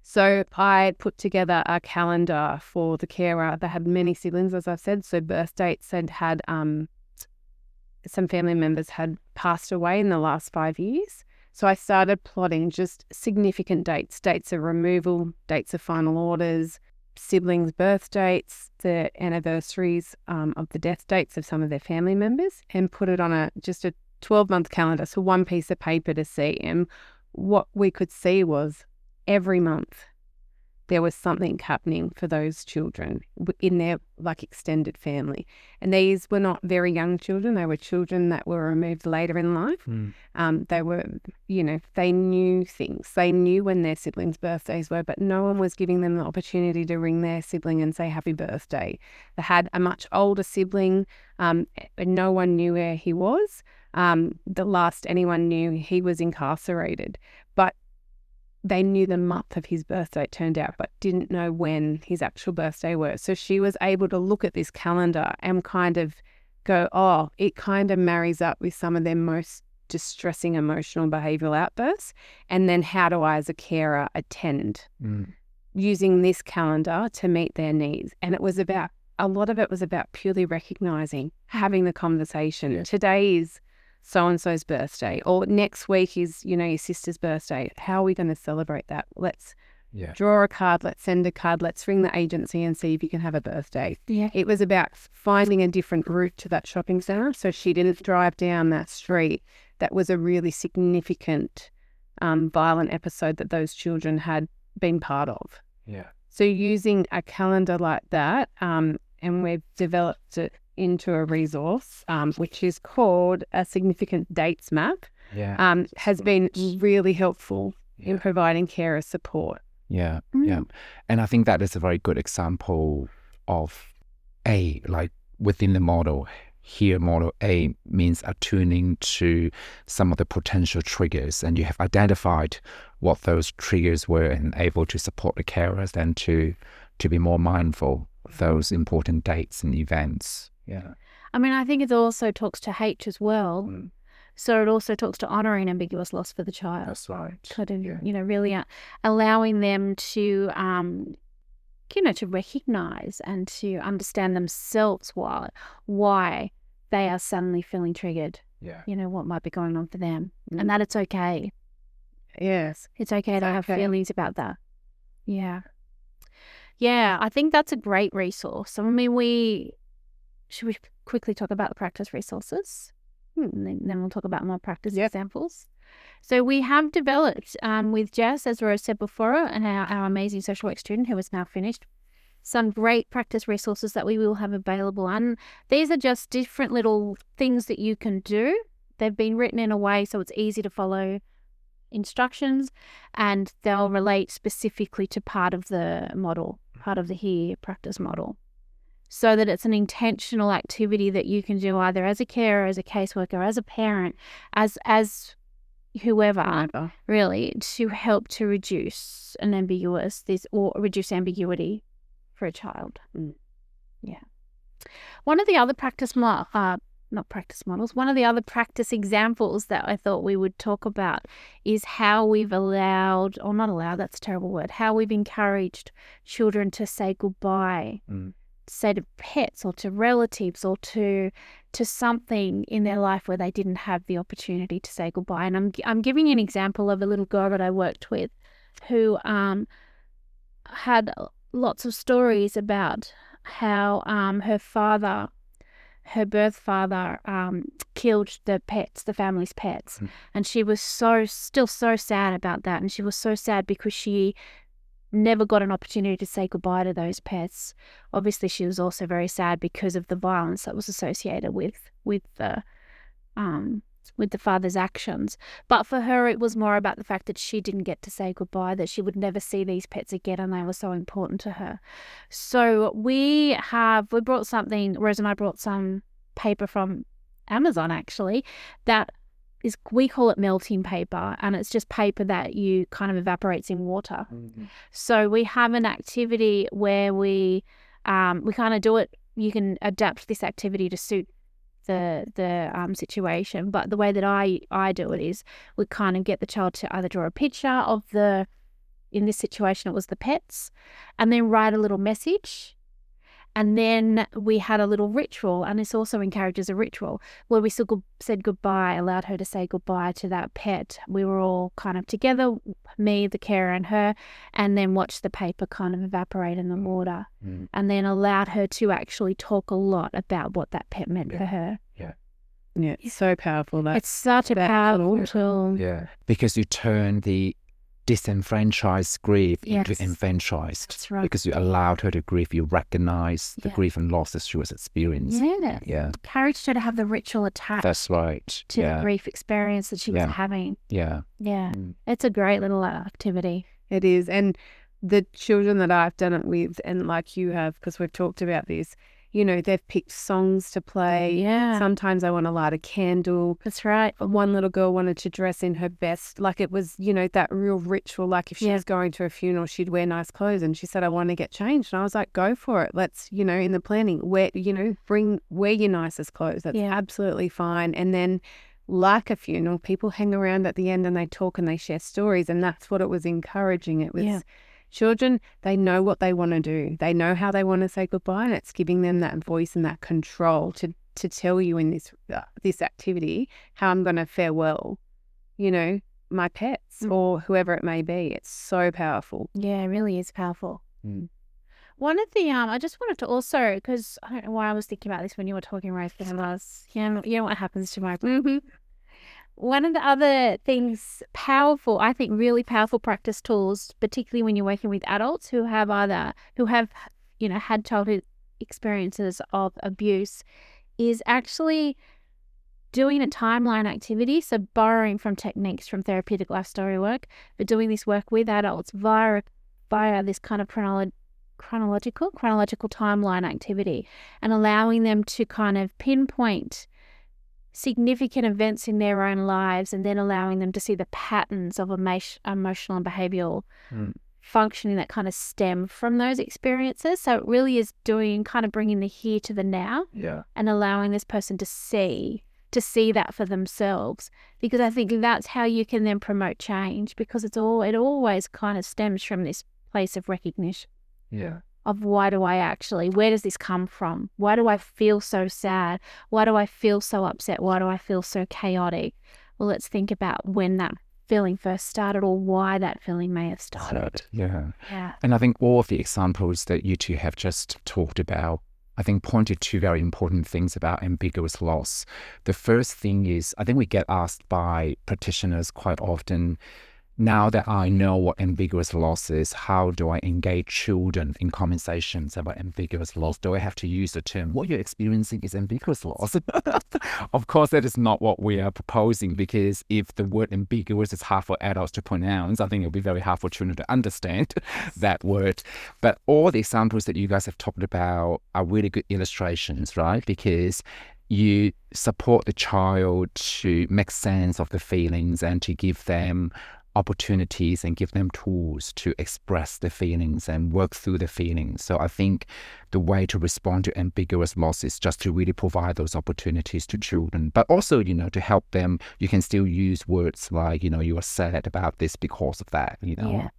So I put together a calendar for the carer that had many siblings, as I've said. So birth dates had some family members had passed away in the last 5 years. So I started plotting just significant dates of removal, dates of final orders, siblings' birth dates, the anniversaries of the death dates of some of their family members, and put it on just a 12-month calendar, so one piece of paper to see. And what we could see was every month there was something happening for those children in their extended family. And these were not very young children. They were children that were removed later in life. They were, they knew things. They knew when their siblings' birthdays were, but no one was giving them the opportunity to ring their sibling and say happy birthday. They had a much older sibling, and no one knew where he was. The last anyone knew, he was incarcerated. But they knew the month of his birthday, it turned out, but didn't know when his actual birthday was. So she was able to look at this calendar and kind of go, oh, it kind of marries up with some of their most distressing emotional behavioural outbursts. And then how do I as a carer attend using this calendar to meet their needs? And a lot of it was about purely recognising, having the conversation. Yeah. Today is so-and-so's birthday, or next week is, your sister's birthday. How are we going to celebrate that? Let's draw a card, let's send a card, let's ring the agency and see if you can have a birthday. Yeah. It was about finding a different route to that shopping centre so she didn't drive down that street. That was a really significant violent episode that those children had been part of. Yeah. So using a calendar like that, and we've developed it into a resource, which is called a significant dates map, has been really helpful in providing carer support. Yeah, yeah. And I think that is a very good example of within the model. Here, model A means attuning to some of the potential triggers, and you have identified what those triggers were and able to support the carers and to be more mindful of those important dates and events. Yeah. I mean, I think it also talks to H as well. So it also talks to honouring ambiguous loss for the child. That's right. Kind of, really allowing them to, to recognise and to understand themselves why they are suddenly feeling triggered. Yeah. What might be going on for them. And that it's okay. Yes. It's okay to have feelings about that. Yeah. Yeah, I think that's a great resource. I mean, should we quickly talk about the practice resources? And then we'll talk about more practice examples. So we have developed with Jess, as Rose said before, and our amazing social work student who is now finished, some great practice resources that we will have available. And these are just different little things that you can do. They've been written in a way so it's easy to follow instructions, and they'll relate specifically to part of the model, part of the HERE practice model, so that it's an intentional activity that you can do either as a carer, as a caseworker, as a parent, as whoever, really, to help to reduce reduce ambiguity for a child. Yeah. One of the other one of the other practice examples that I thought we would talk about is how we've that's a terrible word, how we've encouraged children to say goodbye, say to pets or to relatives or to something in their life where they didn't have the opportunity to say goodbye. And I'm giving you an example of a little girl that I worked with who had lots of stories about how her birth father killed the family's pets. And she was still so sad about that. And she was so sad because she never got an opportunity to say goodbye to those pets. Obviously, she was also very sad because of the violence that was associated with the father's actions. But for her, it was more about the fact that she didn't get to say goodbye, that she would never see these pets again, and they were so important to her. So we brought something, Rose and I brought some paper from Amazon, actually, that is, we call it melting paper, and it's just paper that you kind of evaporates in water. So we have an activity where we kind of do it. You can adapt this activity to suit the situation, but the way that I do it is we kind of get the child to either draw a picture of in this situation it was the pets, and then write a little message, And then we had a little ritual, and this also encourages a ritual, where we said goodbye, allowed her to say goodbye to that pet. We were all kind of together, me, the carer, and her, and then watched the paper kind of evaporate in the water, and then allowed her to actually talk a lot about what that pet meant for her. Yeah, it's so powerful. It's such a powerful tool. Yeah, because you turn the disenfranchised grief into Yes. enfranchised. That's right. Because you allowed her to grieve, you recognize the Yeah. grief and losses she was experiencing. Yeah. Yeah, Encouraged her to have the ritual attached that's right. to Yeah, the grief experience that she was Yeah. having. yeah. Yeah. Mm. It's a great little activity. It is. And the children that I've done it with, and like you have, because we've talked about this, you know, they've picked songs to play. Yeah. Sometimes I want to light a candle. That's right. One little girl wanted to dress in her best. Like it was, you know, that real ritual. Like if she Yeah. was going to a funeral, she'd wear nice clothes. And she said, I want to get changed. And I was like, go for it. Let's, you know, in the planning, wear your nicest clothes. That's Yeah. absolutely fine. And then like a funeral, people hang around at the end and they talk and they share stories. And that's what it was encouraging. It was Yeah. children, they know what they want to do. They know how they want to say goodbye, and it's giving them that voice and that control to tell you in this activity how I'm going to farewell, you know, my pets or whoever it may be. It's so powerful. Yeah, it really is powerful. Mm. One of the I just wanted to also, because I don't know why I was thinking about this when you were talking, Rose, but I was, you know what happens to my One of the other things, powerful, I think really powerful practice tools, particularly when you're working with adults who have had childhood experiences of abuse, is actually doing a timeline activity. So borrowing from techniques from therapeutic life story work, but doing this work with adults via this kind of chronological timeline activity, and allowing them to kind of pinpoint significant events in their own lives, and then allowing them to see the patterns of emotional and behavioral functioning that kind of stem from those experiences. So it really is kind of bringing the here to the now, and allowing this person to see that for themselves, because I think that's how you can then promote change, because it always kind of stems from this place of recognition. Yeah. Of where does this come from? Why do I feel so sad? Why do I feel so upset? Why do I feel so chaotic? Well, let's think about when that feeling first started, or why that feeling may have started. Yeah. Yeah. And I think all of the examples that you two have just talked about, I think pointed to very important things about ambiguous loss. The first thing is, I think we get asked by practitioners quite often, now that I know what ambiguous loss is, how do I engage children in conversations about ambiguous loss? Do I have to use the term, what you're experiencing is ambiguous loss? Of course, that is not what we are proposing, because if the word ambiguous is hard for adults to pronounce, I think it'll be very hard for children to understand that word. But all the examples that you guys have talked about are really good illustrations, right? Because you support the child to make sense of the feelings and to give them opportunities and give them tools to express the feelings and work through the feelings. So I think the way to respond to ambiguous loss is just to really provide those opportunities to children, but also, you know, to help them. You can still use words like, you know, you are sad about this because of that, you know,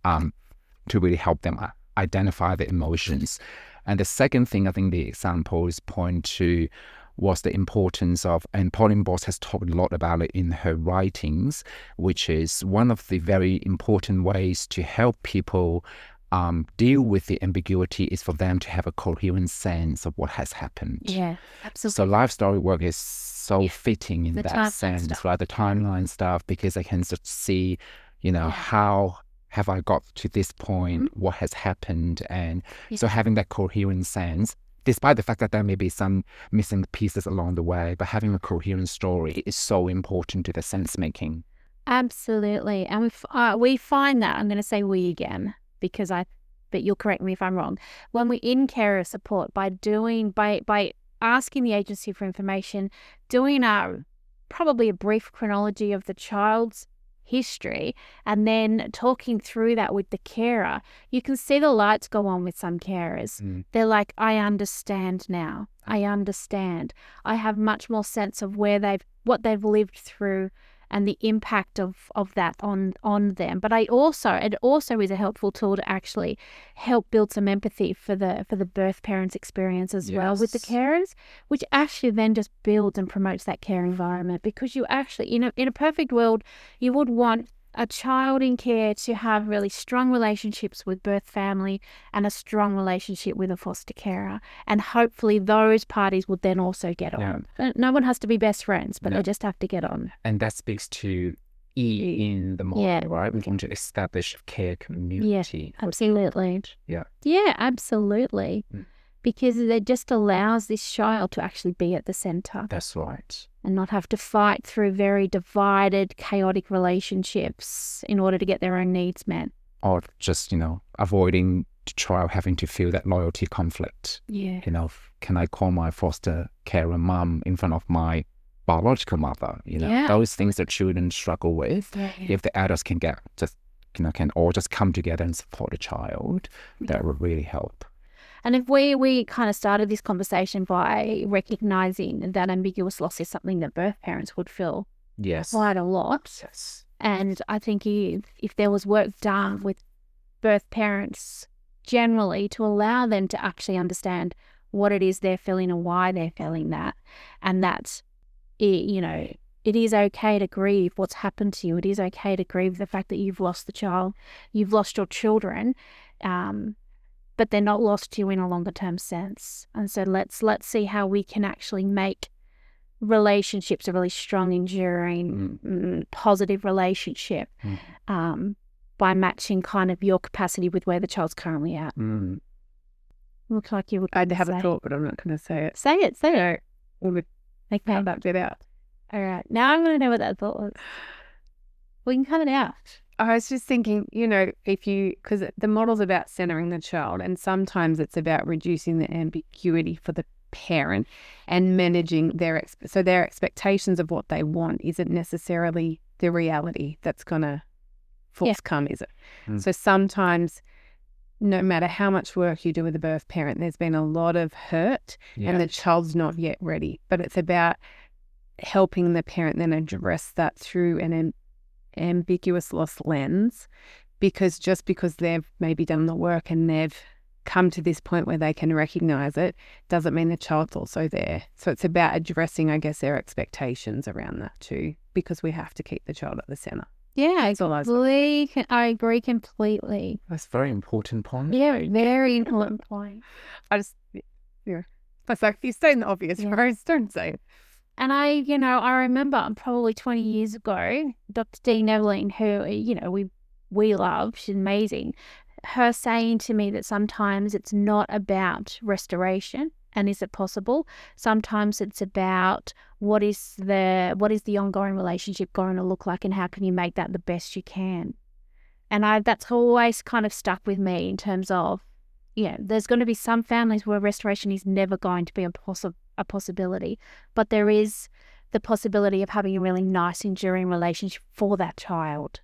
to really help them identify the emotions. And the second thing I think the examples point to was the importance of, and Pauline Boss has talked a lot about it in her writings, which is one of the very important ways to help people deal with the ambiguity is for them to have a coherent sense of what has happened. Yeah, absolutely. So life story work is so fitting in The that timeline sense, stuff. right? The timeline stuff, because I can just see, you know, how have I got to this point, what has happened, and so having that coherent sense, despite the fact that there may be some missing pieces along the way, but having a coherent story is so important to the sense making. Absolutely. And we find that, I'm going to say we again, but you'll correct me if I'm wrong, when we're in carer support, by asking the agency for information, doing probably a brief chronology of the child's history, and then talking through that with the carer, you can see the lights go on with some carers. They're like, I understand now. I understand. I have much more sense of what they've lived through and the impact of that on them. But it also is a helpful tool to actually help build some empathy for the birth parents' experience as well with the carers, which actually then just builds and promotes that care environment, because you actually, in a perfect world, you would want a child in care to have really strong relationships with birth family and a strong relationship with a foster carer. And hopefully those parties would then also get on. No one has to be best friends, but they just have to get on. And that speaks to E in the model, right? We want to establish a care community. Yeah, absolutely. Yeah, absolutely. Because it just allows this child to actually be at the centre. That's right. And not have to fight through very divided, chaotic relationships in order to get their own needs met. Or just, avoiding the child having to feel that loyalty conflict. Yeah. Can I call my foster carer mum in front of my biological mother? Those things that children struggle with. If the adults can can all just come together and support the child, that would really help. And if we kind of started this conversation by recognising that ambiguous loss is something that birth parents would feel quite a lot. Yes. And I think if there was work done with birth parents generally to allow them to actually understand what it is they're feeling and why they're feeling that, and that, it is okay to grieve what's happened to you. It is okay to grieve the fact that you've lost the child, you've lost your children, but they're not lost to you in a longer term sense. And so let's see how we can actually make relationships a really strong, enduring, positive relationship by matching kind of your capacity with where the child's currently at. Looks like you would. I'd have a thought, but I'm not going to say it. Say it. No, we would okay. cut that bit out. All right. Now I'm going to know what that thought was. We can cut it out. I was just thinking, because the model's about centering the child, and sometimes it's about reducing the ambiguity for the parent and managing their expectations of what they want isn't necessarily the reality that's going to forthcome, is it? So sometimes, no matter how much work you do with the birth parent, there's been a lot of hurt and the child's not yet ready. But it's about helping the parent then address that through an ambiguous loss lens, because just because they've maybe done the work and they've come to this point where they can recognize it doesn't mean the child's also there. So it's about addressing, I guess, their expectations around that too, because we have to keep the child at the center. I agree completely. That's a very important point. Yeah, very important point. It's like, you say the obvious, right? Don't say it. And I remember probably 20 years ago, Dr. Dean Evelyn, who, we love, she's amazing, her saying to me that sometimes it's not about restoration and is it possible. Sometimes it's about what is the ongoing relationship going to look like and how can you make that the best you can. And that's always kind of stuck with me in terms of, there's going to be some families where restoration is never going to be a possibility, but there is the possibility of having a really nice, enduring relationship for that child.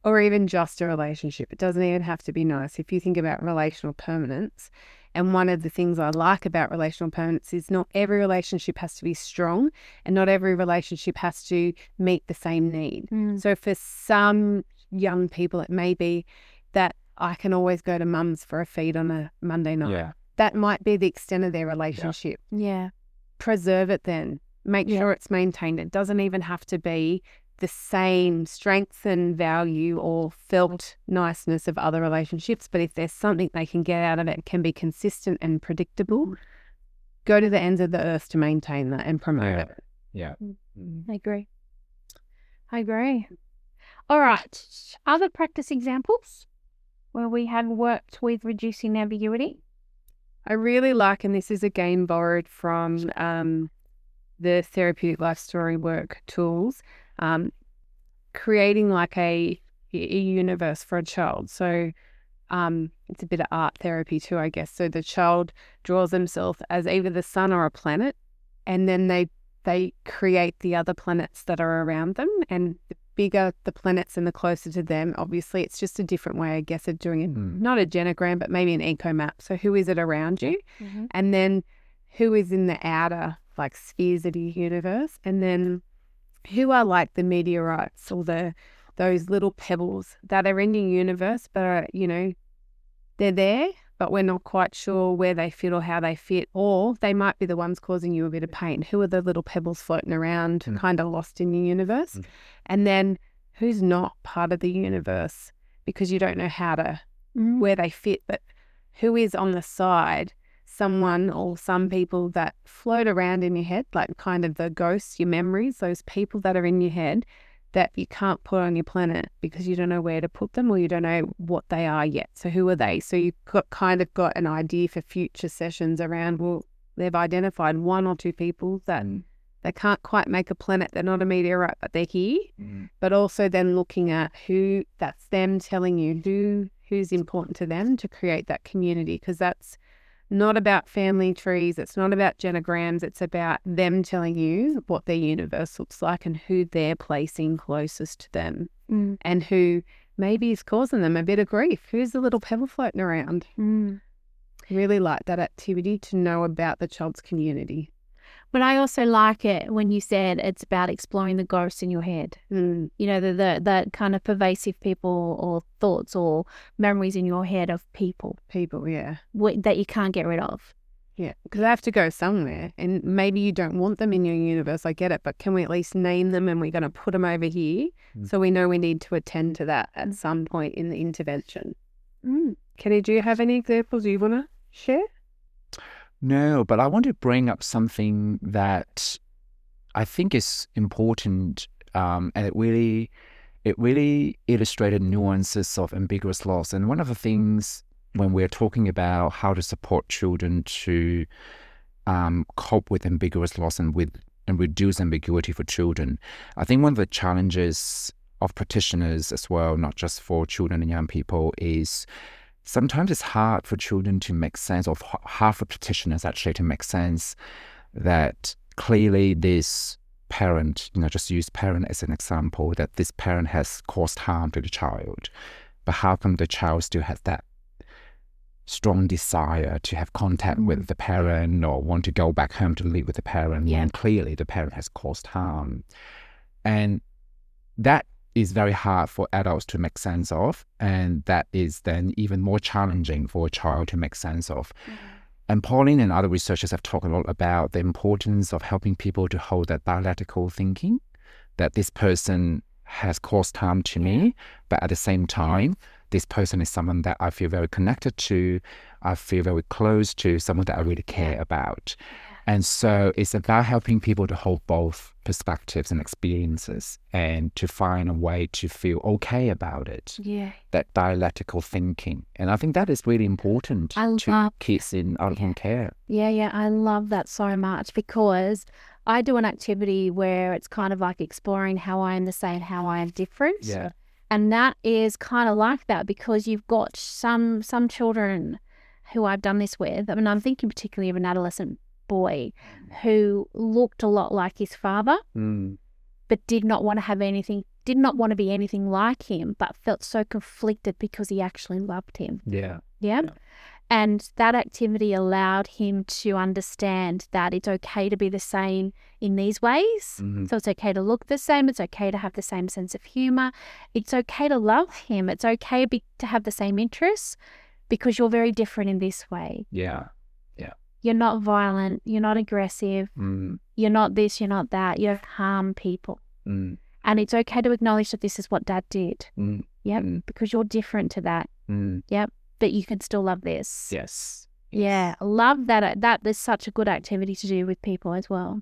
Or even just a relationship. It doesn't even have to be nice. If you think about relational permanence, and one of the things I like about relational permanence is not every relationship has to be strong and not every relationship has to meet the same need. So for some young people, it may be that I can always go to mum's for a feed on a Monday night. Yeah. That might be the extent of their relationship. Yeah. Preserve it then. Make sure it's maintained. It doesn't even have to be the same strength and value or felt niceness of other relationships, but if there's something they can get out of it, can be consistent and predictable, go to the ends of the earth to maintain that and promote it. Yeah. I agree. All right. Other practice examples where we have worked with reducing ambiguity? I really like, and this is again borrowed from the therapeutic life story work tools, creating like a universe for a child. So it's a bit of art therapy too, I guess. So the child draws themselves as either the sun or a planet, and then they create the other planets that are around them. And the bigger the planets and the closer to them, obviously it's just a different way, I guess, of doing it. Not a genogram, but maybe an eco map. So who is it around you? And then who is in the outer like spheres of your universe? And then who are like the meteorites or those little pebbles that are in your universe, but are, they're there, but we're not quite sure where they fit or how they fit, or they might be the ones causing you a bit of pain. Who are the little pebbles floating around, kind of lost in your universe? And then who's not part of the universe because you don't know where they fit, but who is on the side, someone or some people that float around in your head, like kind of the ghosts, your memories, those people that are in your head that you can't put on your planet because you don't know where to put them or you don't know what they are yet. So who are they? So you've got an idea for future sessions around, well, they've identified one or two people that they can't quite make a planet. They're not a meteorite, but they're here. But also then looking at who, that's them telling you who's important to them to create that community, because that's not about family trees. It's not about genograms. It's about them telling you what their universe looks like and who they're placing closest to them and who maybe is causing them a bit of grief. Who's the little pebble floating around? Really like that activity to know about the child's community. But I also like it when you said it's about exploring the ghosts in your head. The kind of pervasive people or thoughts or memories in your head of people. Yeah. That you can't get rid of. Yeah, because they have to go somewhere, and maybe you don't want them in your universe. I get it, but can we at least name them and we're going to put them over here so we know we need to attend to that at some point in the intervention? Kenny, do you have any examples you want to share? No, but I want to bring up something that I think is important, and it really illustrated nuances of ambiguous loss. And one of the things when we're talking about how to support children to cope with ambiguous loss and reduce ambiguity for children, I think one of the challenges of practitioners as well, not just for children and young people, is sometimes it's hard for children to make sense, or hard for practitioners actually to make sense that clearly this parent, just use parent as an example, that this parent has caused harm to the child. But how come the child still has that strong desire to have contact with the parent or want to go back home to live with the parent when clearly the parent has caused harm? And that is very hard for adults to make sense of, and that is then even more challenging for a child to make sense of. And Pauline and other researchers have talked a lot about the importance of helping people to hold that dialectical thinking, that this person has caused harm to me, but at the same time, this person is someone that I feel very connected to, I feel very close to, someone that I really care about. And so it's about helping people to hold both perspectives and experiences and to find a way to feel okay about it. That dialectical thinking. And I think that is really important to kids in out-of-home care. I love that so much, because I do an activity where it's kind of like exploring how I am the same, how I am different. And that is kind of like that, because you've got some children who I've done this with. I mean, I'm thinking particularly of an adolescent boy who looked a lot like his father, but did not want to be anything like him, but felt so conflicted because he actually loved him. And that activity allowed him to understand that it's okay to be the same in these ways. So it's okay to look the same. It's okay to have the same sense of humor. It's okay to love him. It's okay to have the same interests, because you're very different in this way. You're not violent. You're not aggressive. You're not this, you're not that. You don't harm people. And it's okay to acknowledge that this is what Dad did. Because you're different to that. But you can still love this. I love that. That is such a good activity to do with people as well.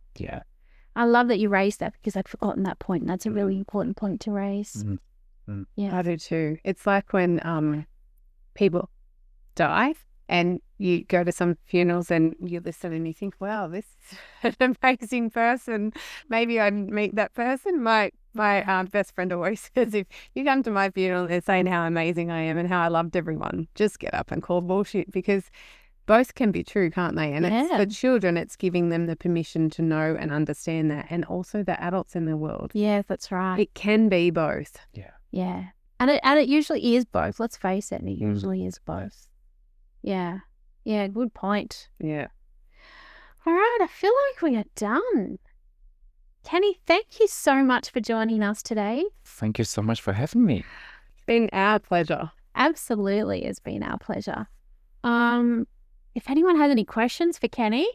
I love that you raised that, because I'd forgotten that point. And that's a really important point to raise. I do too. It's like when people die, and you go to some funerals and you listen and you think, wow, this is an amazing person. Maybe I'd meet that person. My best friend always says, if you come to my funeral and saying how amazing I am and how I loved everyone, just get up and call bullshit, because both can be true, can't they? And it's for children, it's giving them the permission to know and understand that, and also the adults in the world. That's right. It can be both. And it usually is both. Let's face it, it usually is both. Good point. All right, I feel like we are done. Kenny, thank you so much for joining us today. Thank you so much for having me. It's been our pleasure. Absolutely, it's been our pleasure. If anyone has any questions for Kenny,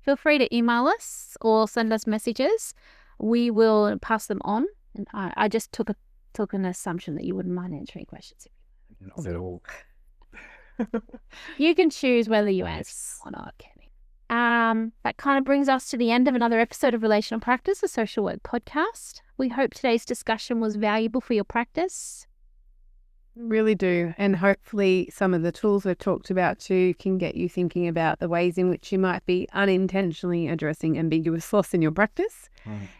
feel free to email us or send us messages. We will pass them on. And I just took an assumption that you wouldn't mind answering questions. Not at all. You can choose whether you answer or not, Kenny. That kind of brings us to the end of another episode of Relational Practice, a social work podcast. We hope today's discussion was valuable for your practice. Really do. And hopefully some of the tools we've talked about too can get you thinking about the ways in which you might be unintentionally addressing ambiguous loss in your practice.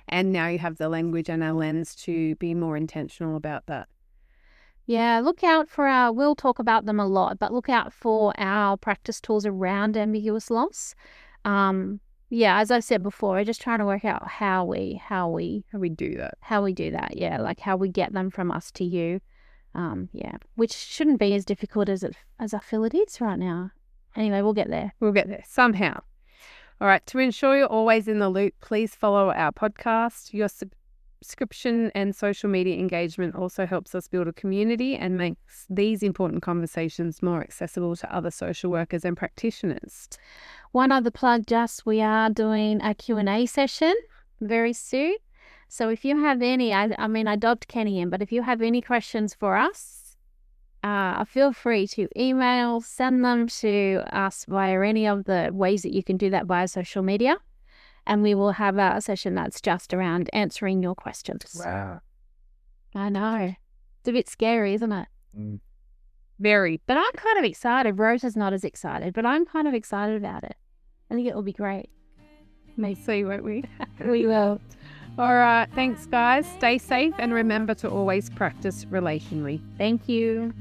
And now you have the language and a lens to be more intentional about that. Yeah, look out for we'll talk about them a lot, but look out for our practice tools around ambiguous loss. As I said before, we're just trying to work out how we do that. Yeah, like how we get them from us to you. Which shouldn't be as difficult as I feel it is right now. Anyway, we'll get there. We'll get there somehow. All right. To ensure you're always in the loop, please follow our podcast. Your subscription and social media engagement also helps us build a community and makes these important conversations more accessible to other social workers and practitioners. One other plug, we are doing a Q&A session very soon. So if you have any, I dobbed Kenny in, but if you have any questions for us, feel free to email, send them to us via any of the ways that you can do that via social media. And we will have a session that's just around answering your questions. Wow. I know. It's a bit scary, isn't it? Very. But I'm kind of excited. Rosa's not as excited, but I'm kind of excited about it. I think it will be great. We'll see, won't we? We will. All right. Thanks, guys. Stay safe and remember to always practice relationally. Thank you.